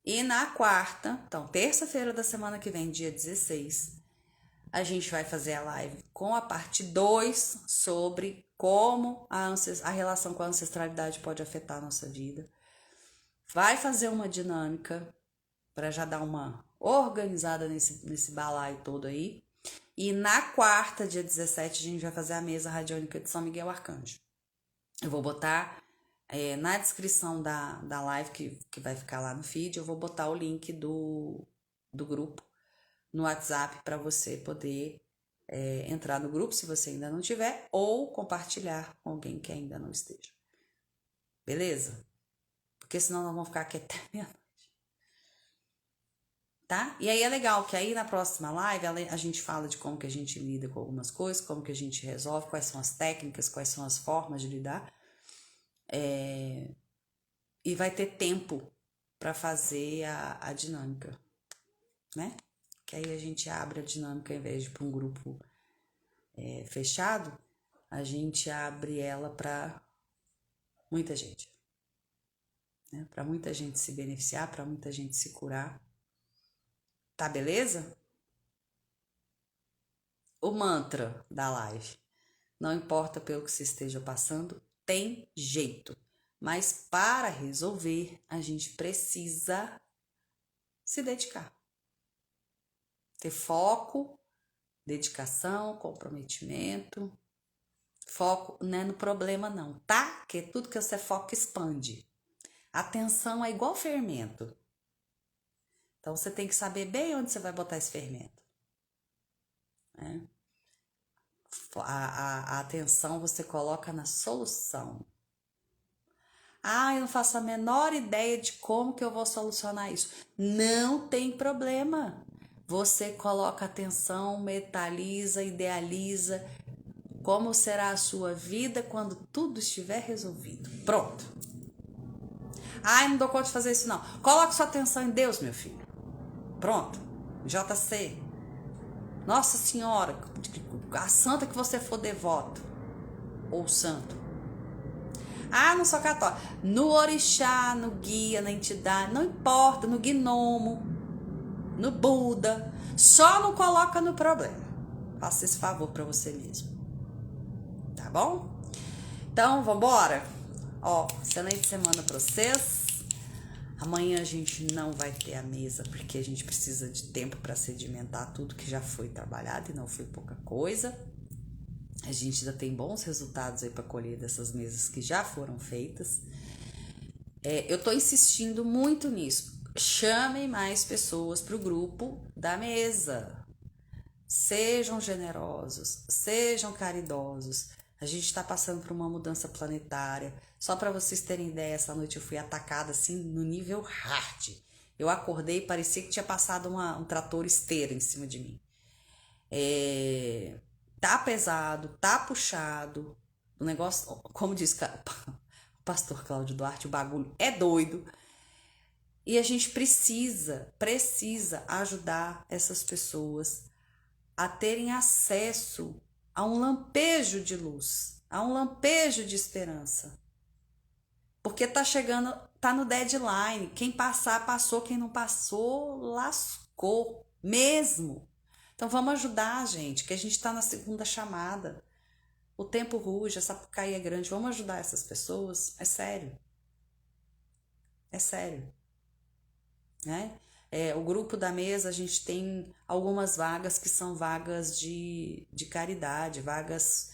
E na quarta, então, terça-feira da semana que vem, dia 16, a gente vai fazer a live com a parte 2 sobre como a relação com a ancestralidade pode afetar a nossa vida. Vai fazer uma dinâmica para já dar uma organizada nesse balaio todo aí. E na quarta, dia 17, a gente vai fazer a mesa radiônica de São Miguel Arcanjo. Eu vou botar na descrição da live, que vai ficar lá no feed, eu vou botar o link do grupo no WhatsApp para você poder entrar no grupo, se você ainda não tiver, ou compartilhar com alguém que ainda não esteja. Beleza? Porque senão nós vamos ficar aqui até meia-noite. Tá? E aí é legal que aí na próxima live a gente fala de como que a gente lida com algumas coisas, como que a gente resolve, quais são as técnicas, quais são as formas de lidar. E vai ter tempo para fazer a dinâmica, né? Que aí a gente abre a dinâmica, ao invés de para um grupo fechado, a gente abre ela para muita gente, né? Para muita gente se beneficiar, para muita gente se curar. Tá beleza? O mantra da live: não importa pelo que você esteja passando, tem jeito. Mas para resolver, a gente precisa se dedicar. Ter foco, dedicação, comprometimento. Foco não é no problema não, tá? Porque tudo que você foca expande. Atenção é igual fermento. Então você tem que saber bem onde você vai botar esse fermento. Né? A atenção você coloca na solução. Eu não faço a menor ideia de como que eu vou solucionar isso. Não tem problema. Você coloca atenção, mentaliza, idealiza como será a sua vida quando tudo estiver resolvido. Pronto. Não dou conta de fazer isso não. Coloque sua atenção em Deus, meu filho. Pronto. JC. Nossa Senhora, a santa que você for devoto. Ou santo. Não sou católica. No orixá, no guia, na entidade, não importa, no gnomo, no Buda. Só não coloca no problema. Faça esse favor para você mesmo. Tá bom? Então, vambora? Excelente semana para vocês. Amanhã a gente não vai ter a mesa, porque a gente precisa de tempo para sedimentar tudo que já foi trabalhado e não foi pouca coisa. A gente ainda tem bons resultados aí para colher dessas mesas que já foram feitas. Eu tô insistindo muito nisso. Chamem mais pessoas para o grupo da mesa. Sejam generosos, sejam caridosos. A gente está passando por uma mudança planetária. Só para vocês terem ideia, essa noite eu fui atacada assim no nível hard. Eu acordei e parecia que tinha passado um trator esteira em cima de mim. Tá pesado, tá puxado. O negócio, como diz o pastor Cláudio Duarte, o bagulho é doido. E a gente precisa ajudar essas pessoas a terem acesso a um lampejo de luz, a um lampejo de esperança. Porque tá chegando, tá no deadline. Quem passar, passou. Quem não passou, lascou mesmo. Então vamos ajudar, gente, que a gente tá na segunda chamada. O tempo ruge, a Sapucaí é grande. Vamos ajudar essas pessoas? É sério. É sério. Né? O grupo da mesa, a gente tem algumas vagas que são vagas de caridade, vagas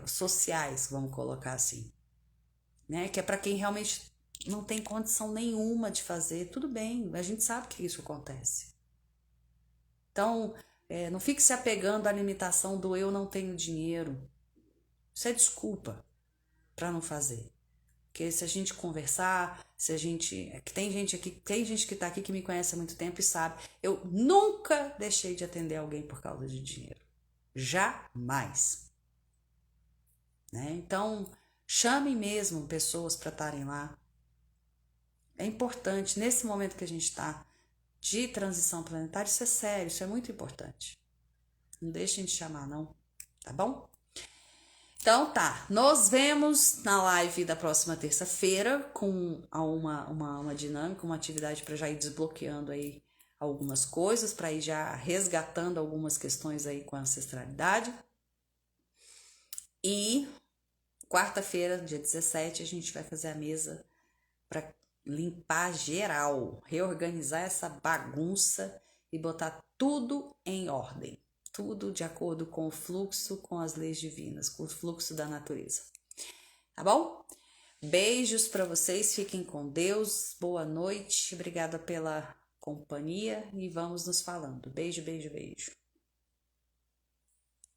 sociais, vamos colocar assim, né? Que é para quem realmente não tem condição nenhuma de fazer. Tudo bem, a gente sabe que isso acontece. Então, não fique se apegando à limitação do eu não tenho dinheiro. Isso é desculpa para não fazer. Porque se a gente conversar, se a gente... tem gente que tá aqui que me conhece há muito tempo e sabe. Eu nunca deixei de atender alguém por causa de dinheiro. Jamais. Né? Então, Chame mesmo pessoas para estarem lá. É importante, nesse momento que a gente está de transição planetária, isso é sério, isso é muito importante. Não deixem de chamar, não, tá bom? Então tá, nos vemos na live da próxima terça-feira com uma dinâmica, uma atividade para já ir desbloqueando aí algumas coisas, para ir já resgatando algumas questões aí com a ancestralidade. E quarta-feira, dia 17, a gente vai fazer a mesa para limpar geral, reorganizar essa bagunça e botar tudo em ordem. Tudo de acordo com o fluxo, com as leis divinas, com o fluxo da natureza. Tá bom? Beijos para vocês, fiquem com Deus, boa noite, obrigada pela companhia e vamos nos falando. Beijo, beijo, beijo.